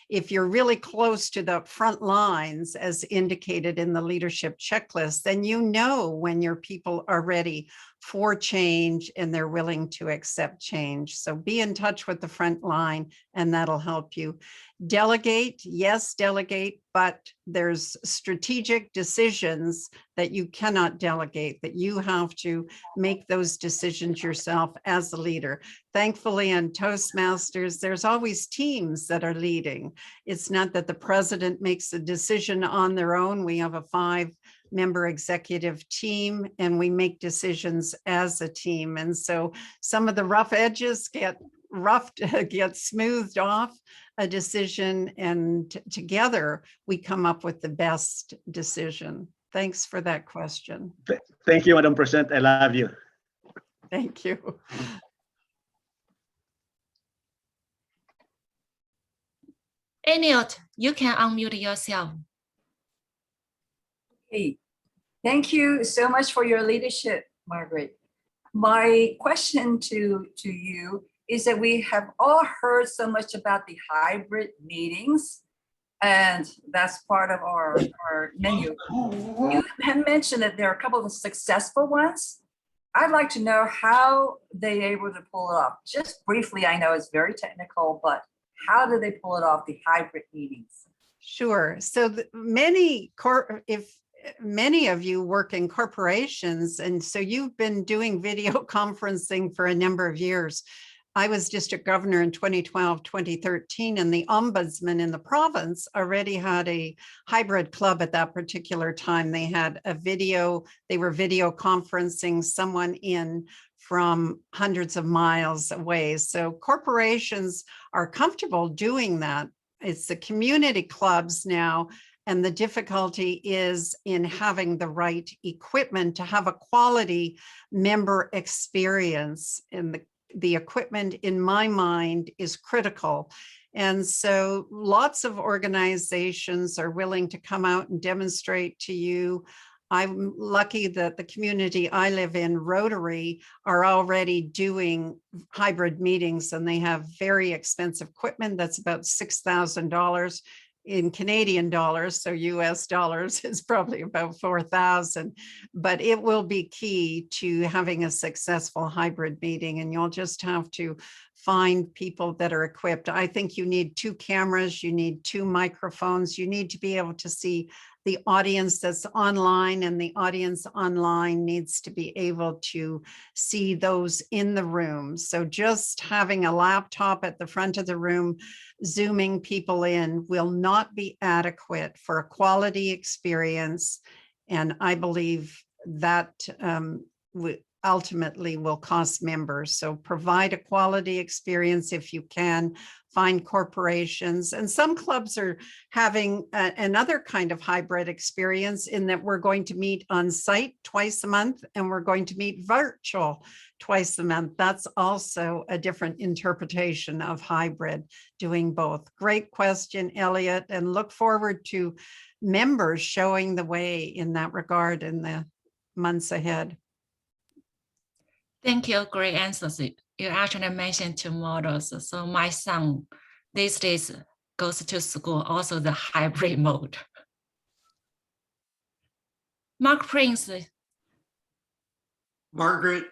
if you're really close to the front lines, as indicated in the leadership checklist, then you know when your people are ready for change and they're willing to accept change. So be in touch with the front line and that'll help you. Delegate, yes, delegate, but there's strategic decisions that you cannot delegate, that you have to make those decisions yourself as a leader. Thankfully, in Toastmasters, there's always teams that are leading. It's not that the president makes a decision on their own. We have a 5-member executive team and we make decisions as a team. And so some of the rough edges get smoothed off a decision, and together we come up with the best decision. Thanks for that question. Thank you, Madam President. I love you. Thank you. Elliot, you can unmute yourself. Hey, thank you so much for your leadership, Margaret. My question to you is that we have all heard so much about the hybrid meetings, and that's part of our menu. You have mentioned that there are a couple of successful ones. I'd like to know how they're able to pull it off. Just briefly, I know it's very technical, but how do they pull it off, the hybrid meetings? Sure. So many of you work in corporations, and so you've been doing video conferencing for a number of years. I was district governor in 2012, 2013, and the ombudsman in the province already had a hybrid club at that particular time. They had they were video conferencing someone in from hundreds of miles away. So corporations are comfortable doing that. It's the community clubs now, and the difficulty is in having the right equipment to have a quality member experience. And the equipment, in my mind, is critical. And so lots of organizations are willing to come out and demonstrate to you. I'm lucky that the community I live in, Rotary, are already doing hybrid meetings, and they have very expensive equipment that's about $6,000 in Canadian dollars. So US dollars is probably about 4,000, but it will be key to having a successful hybrid meeting, and you'll just have to find people that are equipped. I think you need 2 cameras, you need 2 microphones, you need to be able to see the audience that's online, and the audience online needs to be able to see those in the room. So just having a laptop at the front of the room, zooming people in, will not be adequate for a quality experience. And I believe that ultimately will cost members. So provide a quality experience if you can. Find corporations, and some clubs are having another kind of hybrid experience, in that we're going to meet on site twice a month and we're going to meet virtual twice a month. That's also a different interpretation of hybrid, doing both. Great question, Elliot, and look forward to members showing the way in that regard in the months ahead. Thank you, great answers. You actually mentioned 2 models. So my son these days goes to school, also the hybrid mode. Mark Prince. Margaret,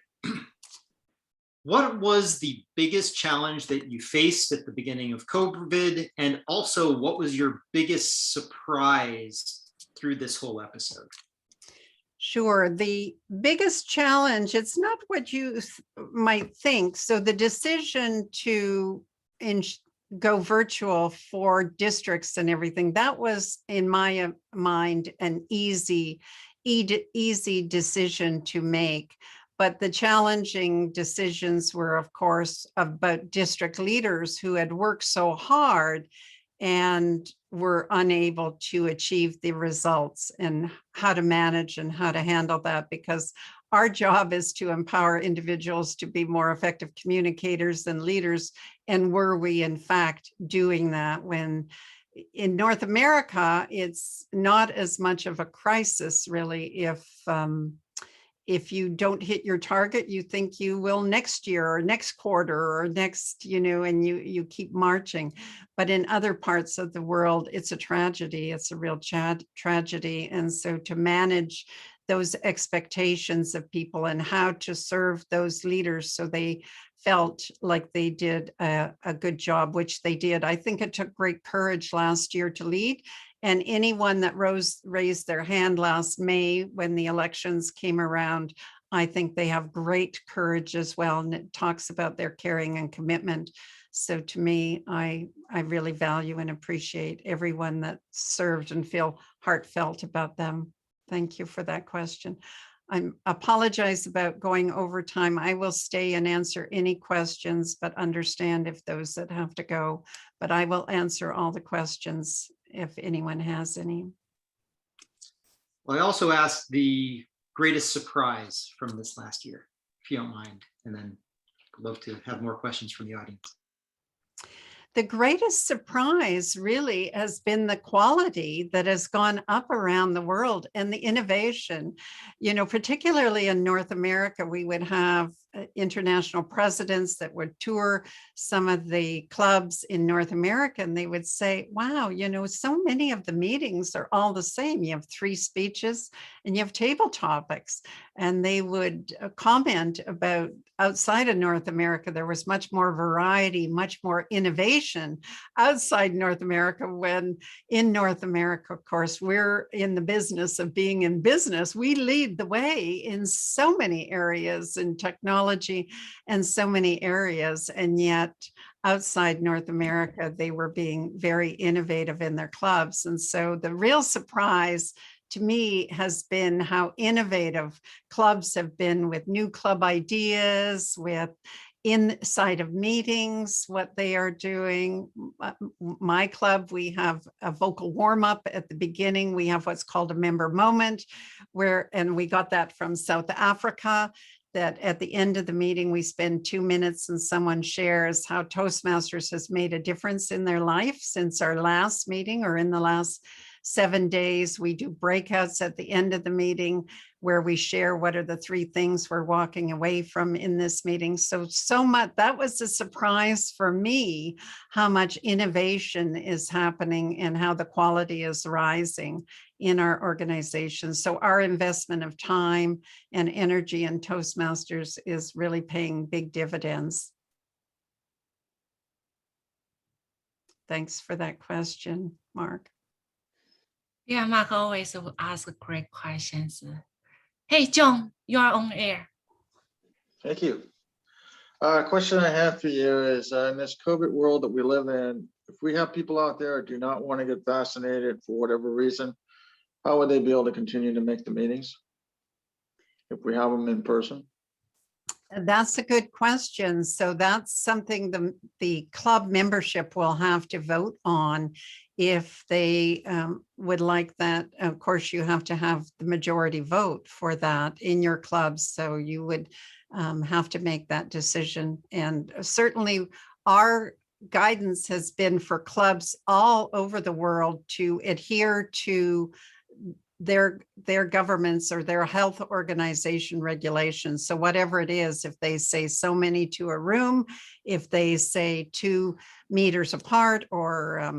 what was the biggest challenge that you faced at the beginning of COVID? And also, what was your biggest surprise through this whole episode? Sure. The biggest challenge, it's not what you might think. So the decision to go virtual for districts and everything, that was, in my mind, an easy decision to make. But the challenging decisions were, of course, about district leaders who had worked so hard and were unable to achieve the results, and how to manage and how to handle that, because our job is to empower individuals to be more effective communicators and leaders. And were we in fact doing that? When in North America, it's not as much of a crisis really if you don't hit your target, you think you will next year or next quarter or next, and you keep marching. But in other parts of the world, it's a tragedy. It's a real tragedy. And so to manage those expectations of people and how to serve those leaders so they felt like they did a good job, which they did. I think it took great courage last year to lead. And anyone that raised their hand last May when the elections came around, I think they have great courage as well. And it talks about their caring and commitment. So to me, I really value and appreciate everyone that served and feel heartfelt about them. Thank you for that question. I apologize about going over time. I will stay and answer any questions, but understand if those that have to go. But I will answer all the questions if anyone has any. Well, I also asked the greatest surprise from this last year, if you don't mind, and then I'd love to have more questions from the audience. The greatest surprise really has been the quality that has gone up around the world and the innovation. Particularly in North America, we would have international presidents that would tour some of the clubs in North America, and they would say, wow, so many of the meetings are all the same. You have 3 speeches and you have table topics. And they would comment about outside of North America, there was much more variety, much more innovation outside North America, when in North America, of course, we're in the business of being in business. We lead the way in so many areas in technology and so many areas. And yet outside North America, they were being very innovative in their clubs. And so the real surprise to me has been how innovative clubs have been with new club ideas, with inside of meetings, what they are doing. My club, we have a vocal warm-up at the beginning. We have what's called a member moment, and we got that from South Africa, that at the end of the meeting, we spend 2 minutes and someone shares how Toastmasters has made a difference in their life since our last meeting, or in the last 7 days. We do breakouts at the end of the meeting where we share what are the 3 things we're walking away from in this meeting. So much, that was a surprise for me, how much innovation is happening and how the quality is rising in our organization. So our investment of time and energy in Toastmasters is really paying big dividends. Thanks for that question, Mark. Yeah, Mark always will ask great questions. Hey, John, you are on air. Thank you. Question I have for you is, in this COVID world that we live in, if we have people out there who do not want to get vaccinated for whatever reason, how would they be able to continue to make the meetings if we have them in person? That's a good question. So that's something the club membership will have to vote on if they would like that. Of course, you have to have the majority vote for that in your clubs. So you would have to make that decision. And certainly our guidance has been for clubs all over the world to adhere to their governments or their health organization regulations. So whatever it is, if they say so many to a room, if they say 2 meters apart, or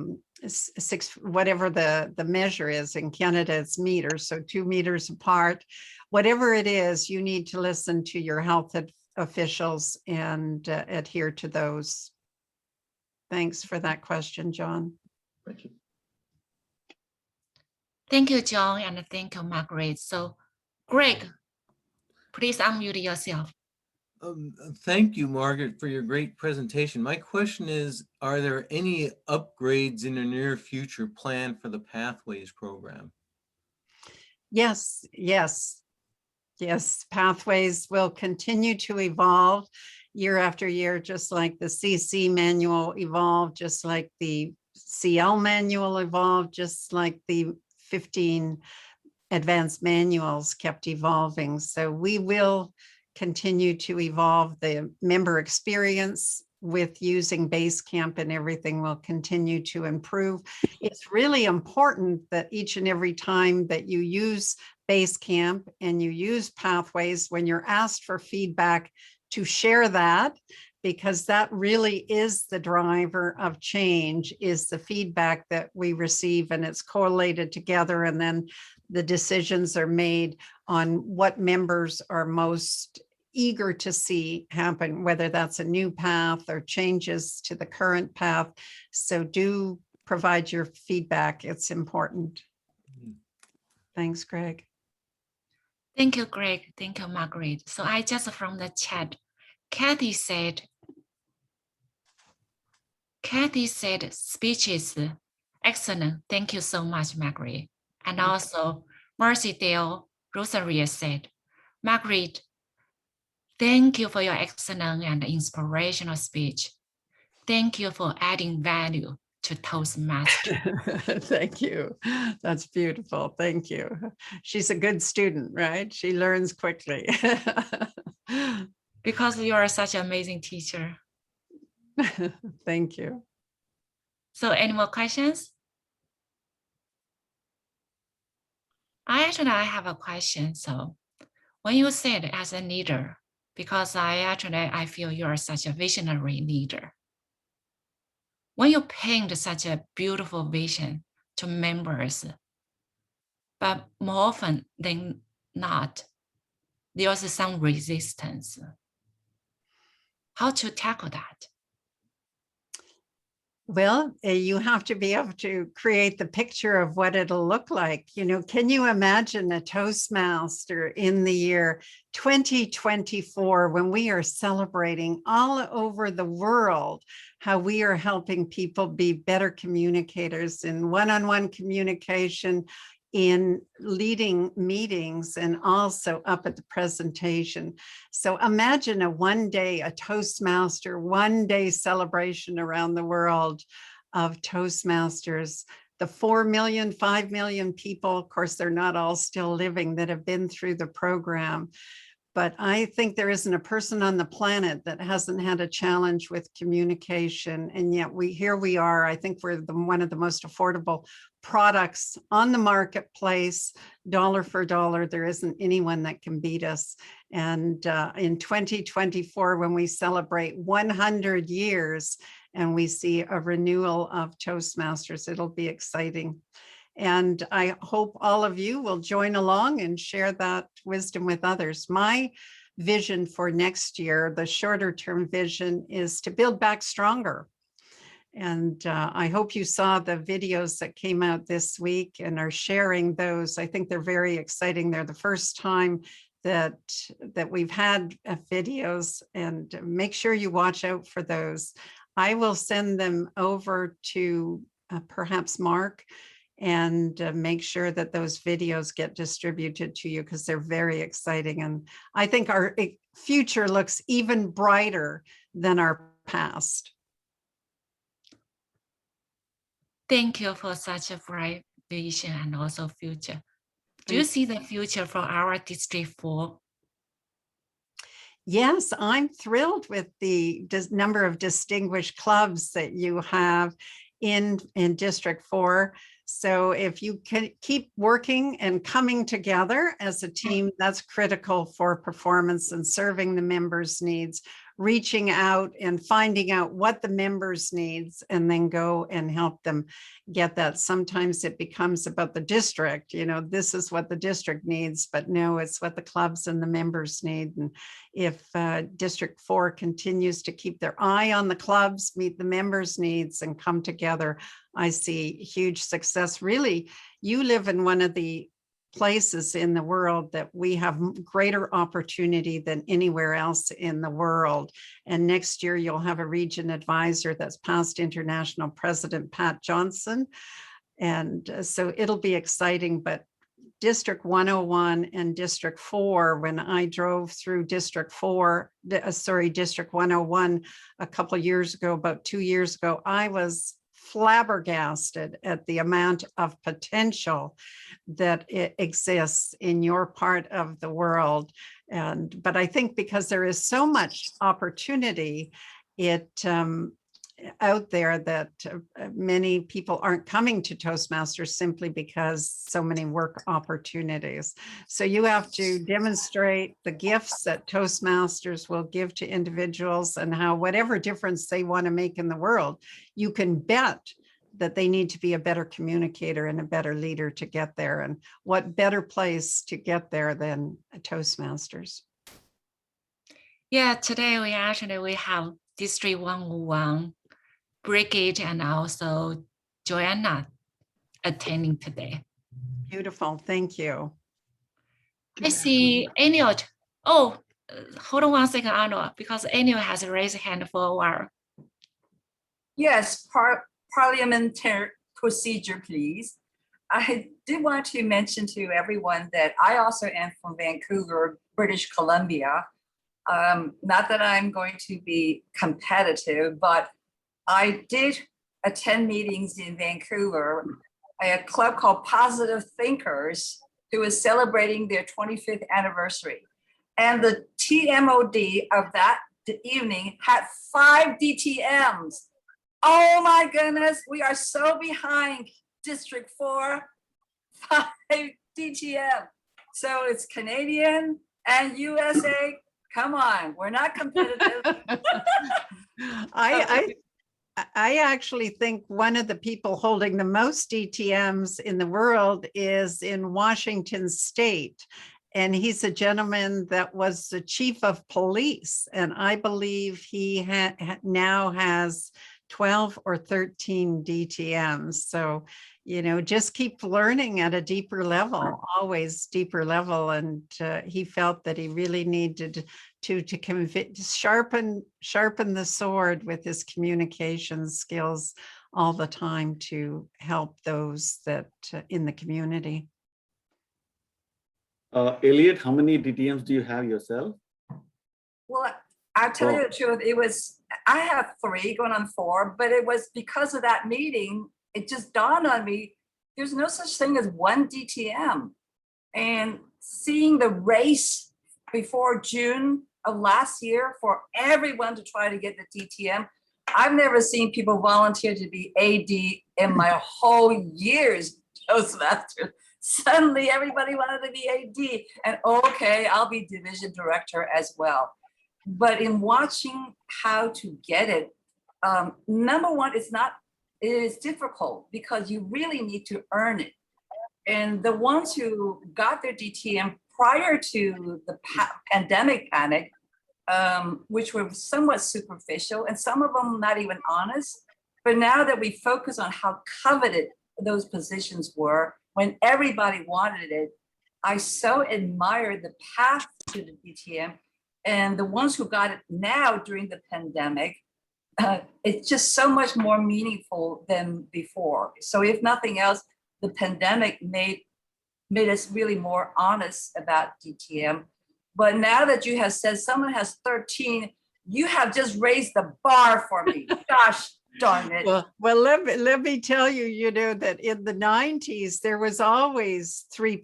6, whatever the measure is, in Canada it's meters, so 2 meters apart, whatever it is, you need to listen to your health officials and adhere to those. Thanks for that question, John. Thank you. Thank you, John, and thank you, Margaret. So, Greg, please unmute yourself. Thank you, Margaret, for your great presentation. My question is, are there any upgrades in the near future planned for the Pathways program? Yes. Yes, pathways will continue to evolve year after year, just like the CC manual evolved, just like the CL manual evolved, just like the 15 advanced manuals kept evolving. So we will continue to evolve. The member experience with using Basecamp and everything will continue to improve. It's really important that each and every time that you use Basecamp and you use Pathways, when you're asked for feedback, to share that, because that really is the driver of change, is the feedback that we receive, and it's correlated together, and then the decisions are made on what members are most eager to see happen, whether that's a new path or changes to the current path. So do provide your feedback. It's important. Thanks, Greg. Thank you, Greg. Thank you, Margaret. So I just from the chat, Kathy said, speech is excellent. Thank you so much, Margaret. And also Mercy Dale Rosaria said, Margaret, thank you for your excellent and inspirational speech. Thank you for adding value to Toastmaster. Thank you. That's beautiful. Thank you. She's a good student, right? She learns quickly. Because you are such an amazing teacher. Thank you. So any more questions? I have a question. So when you said as a leader, because I feel you are such a visionary leader. When you paint such a beautiful vision to members, but more often than not, there's some resistance. How to tackle that? Well, you have to be able to create the picture of what it'll look like. You know, can you imagine a Toastmaster in the year 2024 when we are celebrating all over the world how we are helping people be better communicators in one-on-one communication, in leading meetings, and also up at the presentation. So imagine a Toastmaster, one-day celebration around the world of Toastmasters. The 4 million, 5 million people, of course, they're not all still living, that have been through the program. But I think there isn't a person on the planet that hasn't had a challenge with communication. And yet here we are. I think we're one of the most affordable products on the marketplace, dollar for dollar. There isn't anyone that can beat us. And in 2024, when we celebrate 100 years and we see a renewal of Toastmasters, it'll be exciting. And I hope all of you will join along and share that wisdom with others. My vision for next year, the shorter term vision, is to build back stronger. And I hope you saw the videos that came out this week and are sharing those. I think they're very exciting. They're the first time that we've had videos, and make sure you watch out for those. I will send them over to perhaps Mark, and make sure that those videos get distributed to you, because they're very exciting. And I think our future looks even brighter than our past. Thank you for such a bright vision and also future. Do you see the future for our District 4? Yes, I'm thrilled with the number of distinguished clubs that you have in District 4. So if you can keep working and coming together as a team, that's critical for performance and serving the members' needs, reaching out and finding out what the members' needs, and then go and help them get that. Sometimes it becomes about the district, you know, this is what the district needs, but no, it's what the clubs and the members need. And if District 4 continues to keep their eye on the clubs, meet the members' needs, and come together, I see huge success. Really, you live in one of the places in the world that we have greater opportunity than anywhere else in the world. And next year, you'll have a region advisor that's past international president Pat Johnson. And so it'll be exciting, but District 101 and District 4, when I drove through District 101 a couple of years ago, about 2 years ago, I was flabbergasted at the amount of potential that exists in your part of the world. But I think because there is so much opportunity, out there that many people aren't coming to Toastmasters simply because so many work opportunities. So you have to demonstrate the gifts that Toastmasters will give to individuals and how whatever difference they want to make in the world, you can bet that they need to be a better communicator and a better leader to get there. And what better place to get there than Toastmasters? Yeah, today we have District 101, Brigitte, and also Joanna attending today. Beautiful, thank you. I see Anil. Oh, hold on one second, Anil, because Anil has raised a hand for a while. Yes, parliamentary procedure, please. I did want to mention to everyone that I also am from Vancouver, British Columbia. Not that I'm going to be competitive, but I did attend meetings in Vancouver, a club called Positive Thinkers, who is celebrating their 25th anniversary. And the TMOD of that evening had 5 DTMs. Oh my goodness, we are so behind District 4, 5 DTM. So it's Canadian and USA. Come on, we're not competitive. I actually think one of the people holding the most DTMs in the world is in Washington State. And he's a gentleman that was the chief of police. And I believe he now has 12 or 13 DTMs. So, you know, just keep learning at a deeper level, always deeper level. And he felt that he really needed to sharpen the sword with his communication skills all the time to help those that in the community. Elliot, how many DTMs do you have yourself? Well, I'll tell you the truth, I have 3 going on 4, but it was because of that meeting, it just dawned on me, there's no such thing as one DTM. And seeing the race before June of last year for everyone to try to get the DTM, I've never seen people volunteer to be AD in my whole years Toastmaster. Suddenly everybody wanted to be AD, and okay, I'll be division director as well. But in watching how to get it, number one, it is difficult because you really need to earn it. And the ones who got their DTM prior to the pandemic panic, which were somewhat superficial and some of them not even honest. But now that we focus on how coveted those positions were when everybody wanted it, I so admire the path to the DTM. And the ones who got it now during the pandemic, it's just so much more meaningful than before. So if nothing else, the pandemic made us really more honest about DTM. But now that you have said someone has 13, you have just raised the bar for me. Gosh darn it. Well, let me tell you, you know, that in the 90s, there was always 3,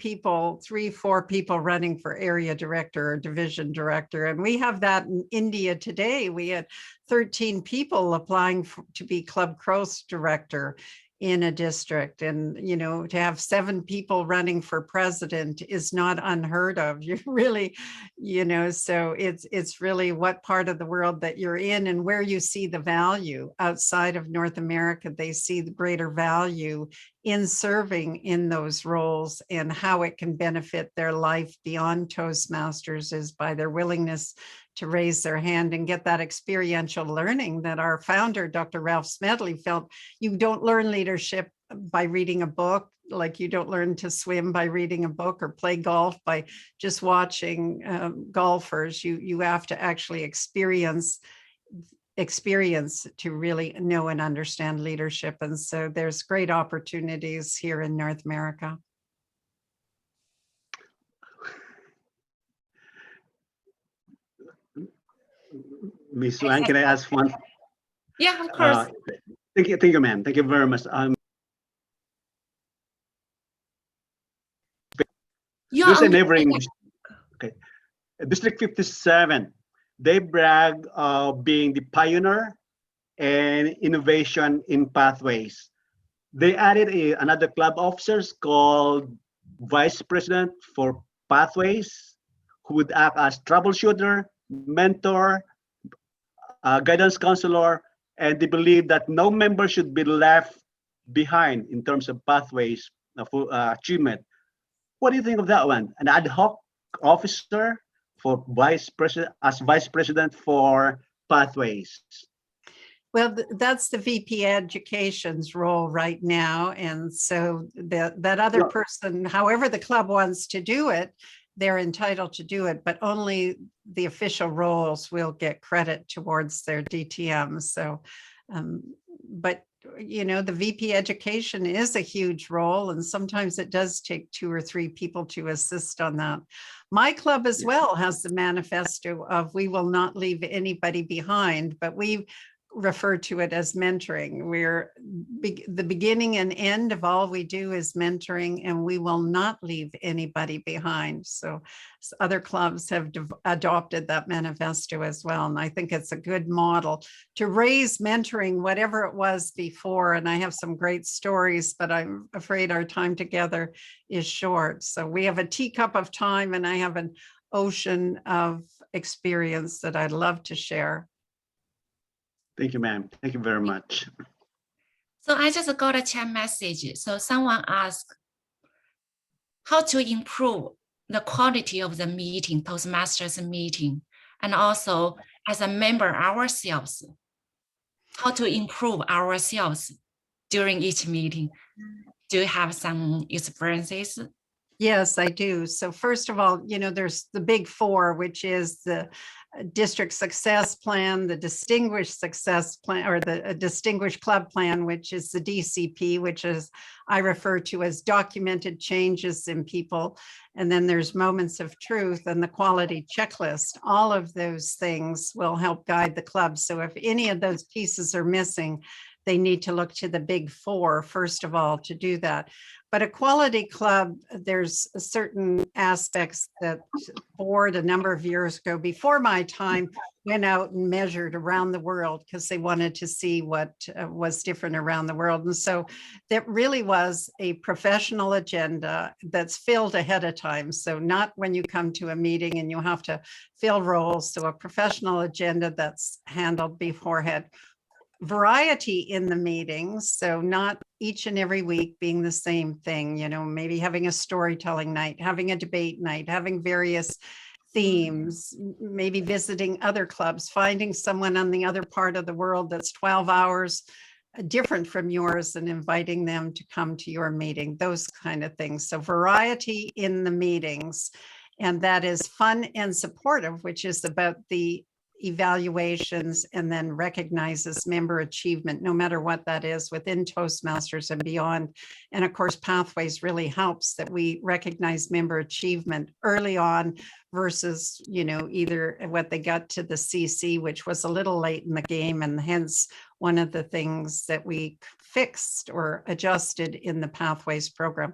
4 people running for area director or division director. And we have that in India today. We had 13 people applying to be Club Cross director in a district. And, you know, to have 7 people running for president is not unheard of. You really, you know, so it's really what part of the world that you're in and where you see the value. Outside of North America, they see the greater value in serving in those roles, and how it can benefit their life beyond Toastmasters is by their willingness to raise their hand and get that experiential learning that our founder, Dr. Ralph Smedley, felt you don't learn leadership by reading a book, like you don't learn to swim by reading a book or play golf by just watching golfers. You have to actually experience to really know and understand leadership. And so there's great opportunities here in North America. Ms. Swan, can I ask one? Yeah, of course. Thank you, ma'am. Thank you very much. You There's are a neighboring, on- okay, District 57. They brag of being the pioneer and innovation in pathways. They added another club officers called Vice President for Pathways, who would act as troubleshooter, mentor, guidance counselor, and they believe that no member should be left behind in terms of pathways for achievement. What do you think of that one? An ad hoc officer for vice president as vice president for pathways. Well, that's the VP Education's role right now. And so that other No. person, however the club wants to do it, they're entitled to do it, but only the official roles will get credit towards their DTM. So, but you know, the VP Education is a huge role, and sometimes it does take 2 or 3 people to assist on that. My club as well has the manifesto of we will not leave anybody behind, but we refer to it as mentoring. We're the beginning and end of all we do is mentoring, and we will not leave anybody behind. So other clubs have adopted that manifesto as well. And I think it's a good model to raise mentoring, whatever it was before. And I have some great stories, but I'm afraid our time together is short. So we have a teacup of time, and I have an ocean of experience that I'd love to share. Thank you, ma'am. Thank you very much. So I just got a chat message. So someone asked how to improve the quality of the meeting, Toastmasters meeting, and also as a member ourselves, how to improve ourselves during each meeting. Do you have some experiences? Yes, I do. So first of all, you know, there's the big 4, which is the district success plan, the distinguished success plan, or the distinguished club plan, which is the DCP, which is I refer to as documented changes in people. And then there's moments of truth and the quality checklist. All of those things will help guide the club. So if any of those pieces are missing, they need to look to the big 4, first of all, to do that. But a quality club, there's certain aspects that board a number of years ago, before my time, went out and measured around the world because they wanted to see what was different around the world. And so that really was a professional agenda that's filled ahead of time. So not when you come to a meeting and you have to fill roles. So a professional agenda that's handled beforehand. Variety in the meetings, so not each and every week being the same thing, you know, maybe having a storytelling night, having a debate night, having various themes, maybe visiting other clubs, finding someone on the other part of the world that's 12 hours different from yours and inviting them to come to your meeting, those kind of things. So variety in the meetings, and that is fun and supportive, which is about the evaluations, and then recognizes member achievement, no matter what that is within Toastmasters and beyond. And of course, Pathways really helps that we recognize member achievement early on versus, you know, either what they got to the CC, which was a little late in the game, and hence one of the things that we fixed or adjusted in the Pathways program.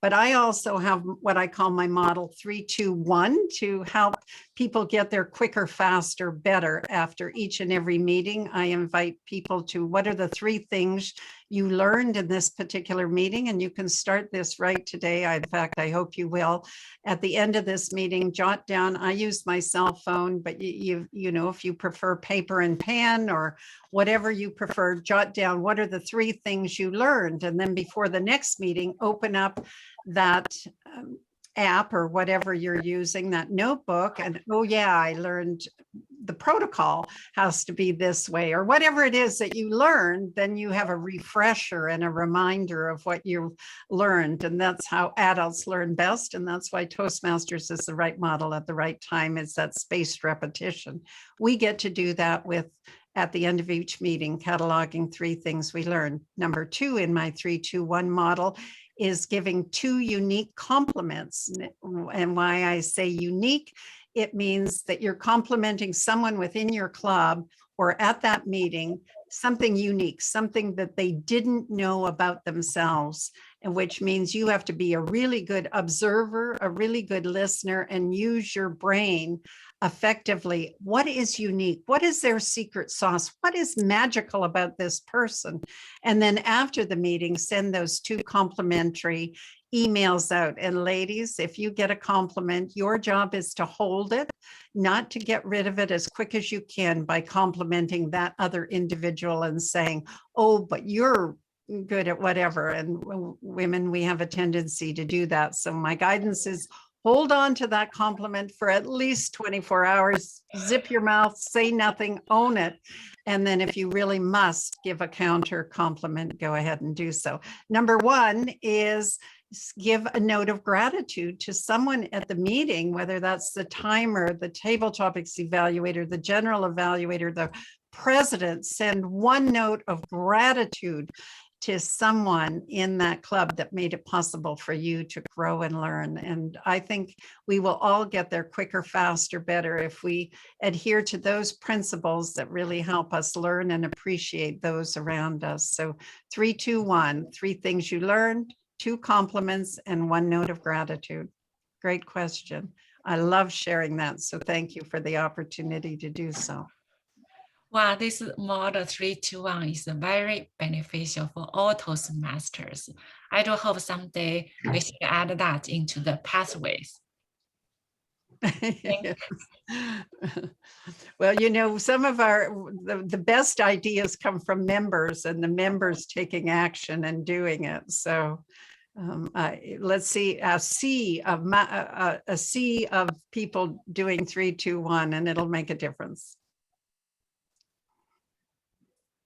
But I also have what I call my model 3-2-1 to help people get there quicker, faster, better after each and every meeting. I invite people to, what are the 3 things you learned in this particular meeting? And you can start this right today. In fact, I hope you will. At the end of this meeting, jot down, I use my cell phone, but you know, if you prefer paper and pen or whatever you prefer, jot down what are the 3 things you learned. And then before the next meeting, open up that app or whatever you're using, that notebook, and oh yeah, I learned the protocol has to be this way, or whatever it is that you learned, then you have a refresher and a reminder of what you learned. And that's how adults learn best. And that's why Toastmasters is the right model at the right time, is that spaced repetition. We get to do that with, at the end of each meeting, cataloging 3 things we learned. Number 2 in my 3-2-1 model is giving 2 unique compliments. And why I say unique it means that you're complimenting someone within your club or at that meeting, something unique, something that they didn't know about themselves, and which means you have to be a really good observer, a really good listener, and use your brain effectively. What is unique? What is their secret sauce? What is magical about this person? And then after the meeting, send those 2 complimentary emails out. And ladies, if you get a compliment, your job is to hold it, not to get rid of it as quick as you can by complimenting that other individual and saying, oh, but you're good at whatever. And women, we have a tendency to do that. So my guidance is hold on to that compliment for at least 24 hours, zip your mouth, say nothing, own it. And then if you really must give a counter compliment, go ahead and do so. Number 1 is give a note of gratitude to someone at the meeting, whether that's the timer, the table topics evaluator, the general evaluator, the president. Send 1 note of gratitude to someone in that club that made it possible for you to grow and learn. And I think we will all get there quicker, faster, better if we adhere to those principles that really help us learn and appreciate those around us. So 3, 2, 1, 3 things you learned, 2 compliments, and 1 note of gratitude. Great question. I love sharing that. So thank you for the opportunity to do so. Wow, this model 3-2-1 is very beneficial for all Toastmasters. I do hope someday we should add that into the pathways. Well, you know, some of the best ideas come from members and the members taking action and doing it. So let's see, a sea of people doing 3-2-1, and it'll make a difference.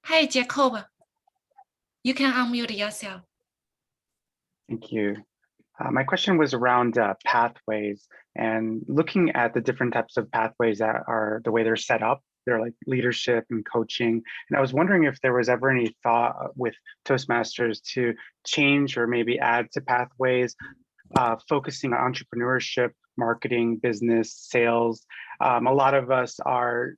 Hi, Jacob. You can unmute yourself. Thank you. My question was around pathways and looking at the different types of pathways that are the way they're set up. They're like leadership and coaching. And I was wondering if there was ever any thought with Toastmasters to change or maybe add to pathways, focusing on entrepreneurship, marketing, business, sales. A lot of us are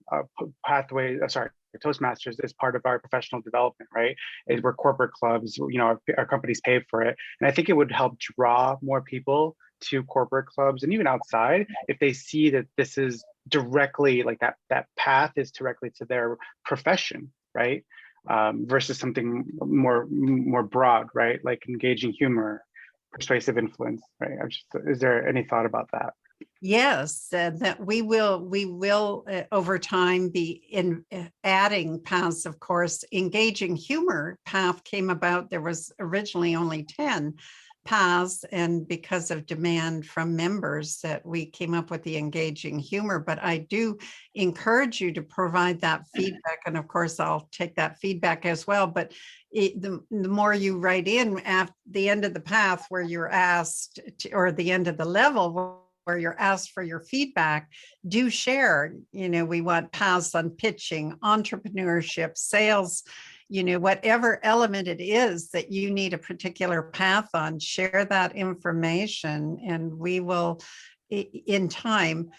Toastmasters is part of our professional development, right? We're corporate clubs, you know, our companies pay for it. And I think it would help draw more people to corporate clubs and even outside if they see that this is directly like that path is directly to their profession, right? Versus something more broad, right? Like engaging humor, persuasive influence, right? Is there any thought about that? Yes, that we will over time be adding paths. Of course, engaging humor path came about. There was originally only 10 paths, and because of demand from members that we came up with the engaging humor. But I do encourage you to provide that feedback, and of course I'll take that feedback as well. But the more you write in at the end of the path where you're asked to, or the end of the level where you're asked for your feedback, do share. You know, we want paths on pitching, entrepreneurship, sales, you know, whatever element it is that you need a particular path on, share that information, and we will, in time,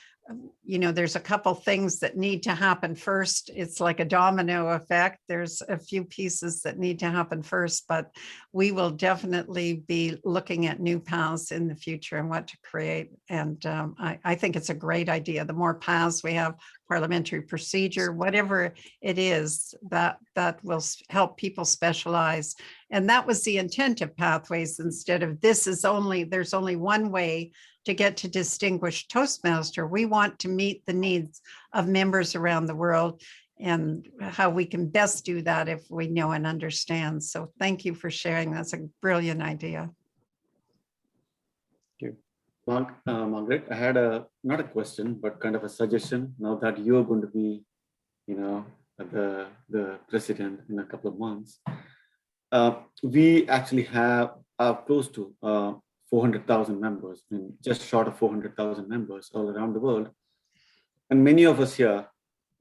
you know, there's a couple things that need to happen first. It's like a domino effect. There's a few pieces that need to happen first, but we will definitely be looking at new paths in the future and what to create. And I think it's a great idea. The more paths we have, parliamentary procedure, whatever it is, that will help people specialize. And that was the intent of pathways, instead of there's only one way to get to distinguished Toastmaster. We want to meet the needs of members around the world, and how we can best do that if we know and understand. So thank you for sharing. That's a brilliant idea. Thank you. Margaret, I had not a question, but kind of a suggestion. Now that you're going to be, you know, the president in a couple of months, we actually have close to 400,000 members, I mean, just short of 400,000 members all around the world. And many of us here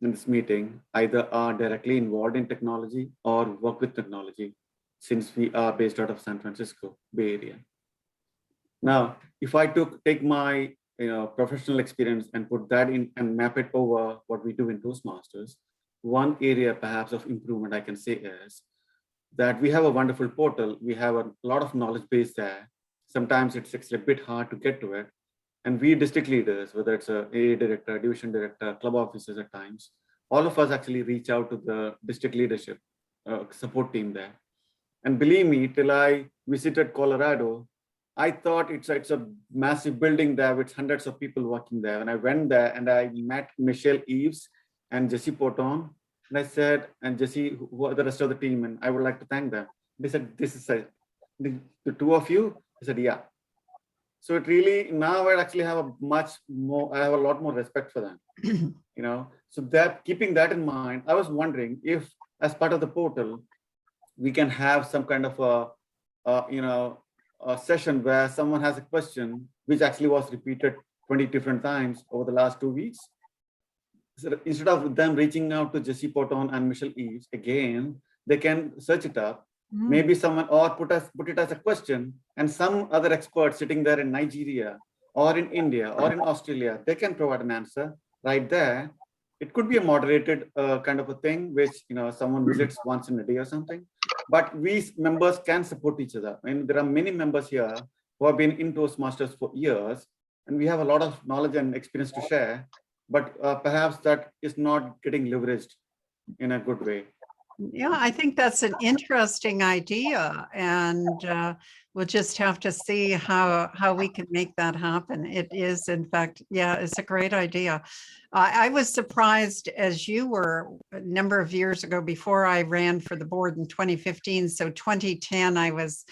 in this meeting either are directly involved in technology or work with technology, since we are based out of San Francisco Bay Area. Now, if I take my professional experience and put that in and map it over what we do in Toastmasters, one area perhaps of improvement I can say is that we have a wonderful portal. We have a lot of knowledge base there. Sometimes it's a bit hard to get to it. And we district leaders, whether it's a AA director, division director, club officers at times, all of us actually reach out to the district leadership support team there. And believe me, till I visited Colorado, I thought it's a massive building there with hundreds of people working there. And I went there and I met Michelle Eves and Jesse Porton. And I said, and Jesse, who are the rest of the team, and I would like to thank them. They said, this is the two of you? I said, yeah. So it really, now I actually have a lot more respect for them. So that, keeping that in mind, I was wondering if as part of the portal, we can have some kind of a session where someone has a question, which actually was repeated 20 different times over the last 2 weeks. So instead of them reaching out to Jesse Porton and Michelle Eves again, they can search it up. Maybe someone or put it as a question, and some other expert sitting there in Nigeria or in India or in Australia, they can provide an answer right there. It could be a moderated kind of a thing, which someone visits once in a day or something. But we members can support each other. And there are many members here who have been in Toastmasters for years, and we have a lot of knowledge and experience to share. But perhaps that is not getting leveraged in a good way. Yeah, I think that's an interesting idea, and we'll just have to see how we can make that happen. It is, in fact, yeah, it's a great idea. I was surprised, as you were, a number of years ago before I ran for the board in 2015. So 2010, I was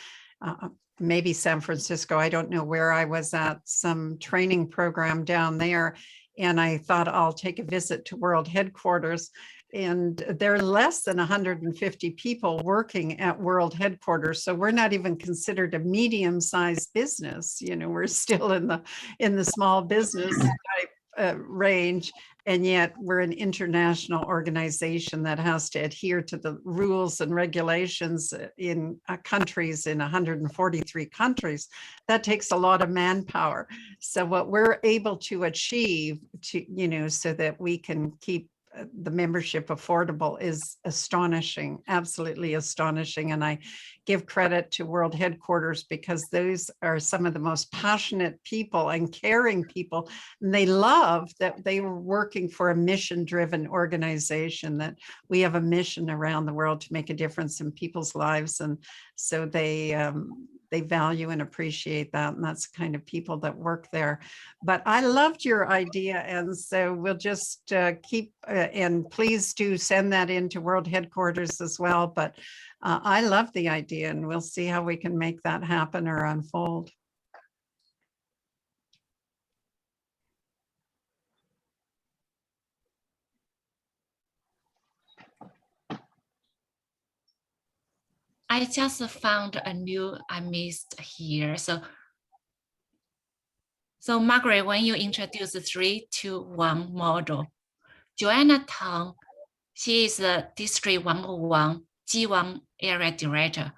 maybe San Francisco. I don't know where I was at, some training program down there. And I thought I'll take a visit to World Headquarters. And there are less than 150 people working at World Headquarters. So we're not even considered a medium-sized business. We're still in the small business type range. And yet we're an international organization that has to adhere to the rules and regulations in countries, in 143 countries. That takes a lot of manpower. So what we're able to achieve so that we can keep the membership affordable is astonishing, absolutely astonishing. And I give credit to World Headquarters because those are some of the most passionate people and caring people. And they love that they were working for a mission-driven organization, that we have a mission around the world to make a difference in people's lives. And so they value and appreciate that. And that's the kind of people that work there. But I loved your idea. And so we'll just keep, and please do send that into World Headquarters as well. But I love the idea, and we'll see how we can make that happen or unfold. I just found a new I missed here. So Margaret, when you introduce the 3-2-1 model, Joanna Tang, she is the District 101 G1 area director.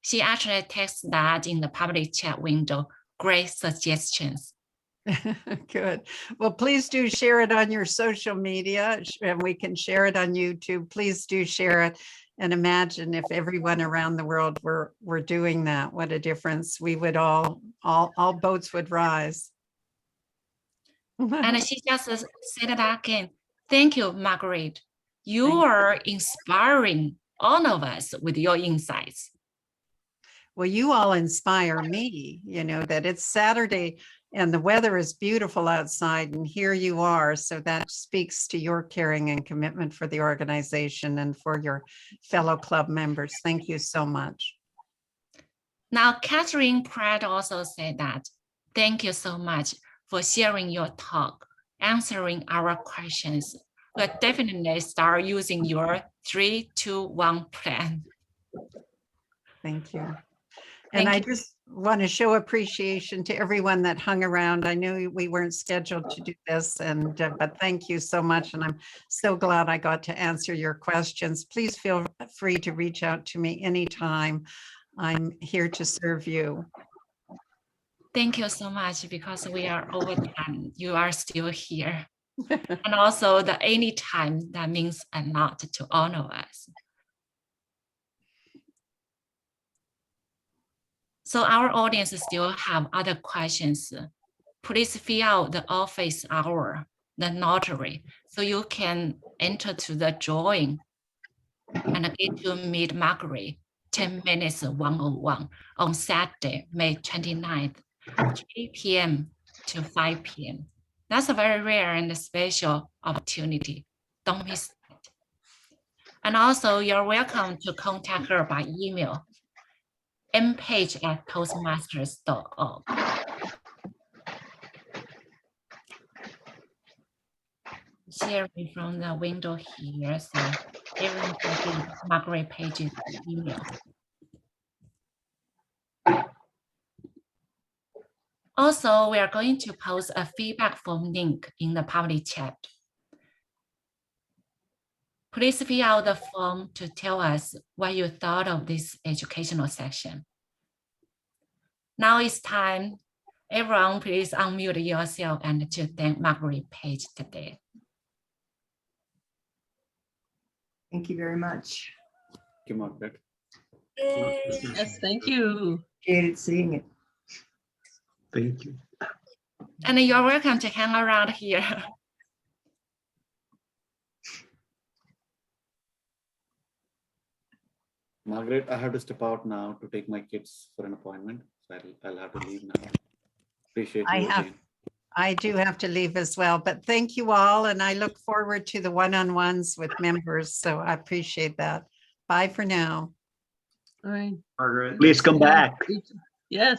She actually texted that in the public chat window. Great suggestions. Good. Well, please do share it on your social media, and we can share it on YouTube. Please do share it. And imagine if everyone around the world were doing that, what a difference. We would all boats would rise. And she just said that again. Thank you, Margaret. You are inspiring all of us with your insights. Well, you all inspire me, that it's Saturday and the weather is beautiful outside, and here you are. So that speaks to your caring and commitment for the organization and for your fellow club members. Thank you so much. Now, Catherine Pratt also said that. Thank you so much for sharing your talk, answering our questions. We'll definitely start using your 3-2-1 plan. Thank you. And I just want to show appreciation to everyone that hung around. I knew we weren't scheduled to do this, but thank you so much. And I'm so glad I got to answer your questions. Please feel free to reach out to me anytime. I'm here to serve you. Thank you so much because we are over time. You are still here. And also the anytime, that means a lot to all of us. So our audience still have other questions. Please fill out the office hour, the notary, so you can enter to the drawing and get to meet Margaret 10 minutes 101 on Saturday, May 29th, 3 p.m. to 5 p.m. That's a very rare and special opportunity. Don't miss it. And also you're welcome to contact her by email, mpage@toastmasters.org. Sharing from the window here, so everyone can see Margaret Page's email. Also, we are going to post a feedback form link in the public chat. Please fill out the form to tell us what you thought of this educational section. Now it's time. Everyone, please unmute yourself and to thank Margaret Page today. Thank you very much. Thank you, Margaret. Yes, thank you. Appreciated seeing it. Thank you. And you're welcome to hang around here. Margaret, I have to step out now to take my kids for an appointment. So I'll have to leave now. Appreciate you again. I do have to leave as well, but thank you all. And I look forward to the one-on-ones with members. So I appreciate that. Bye for now. All right. Margaret. Please come back. Yes.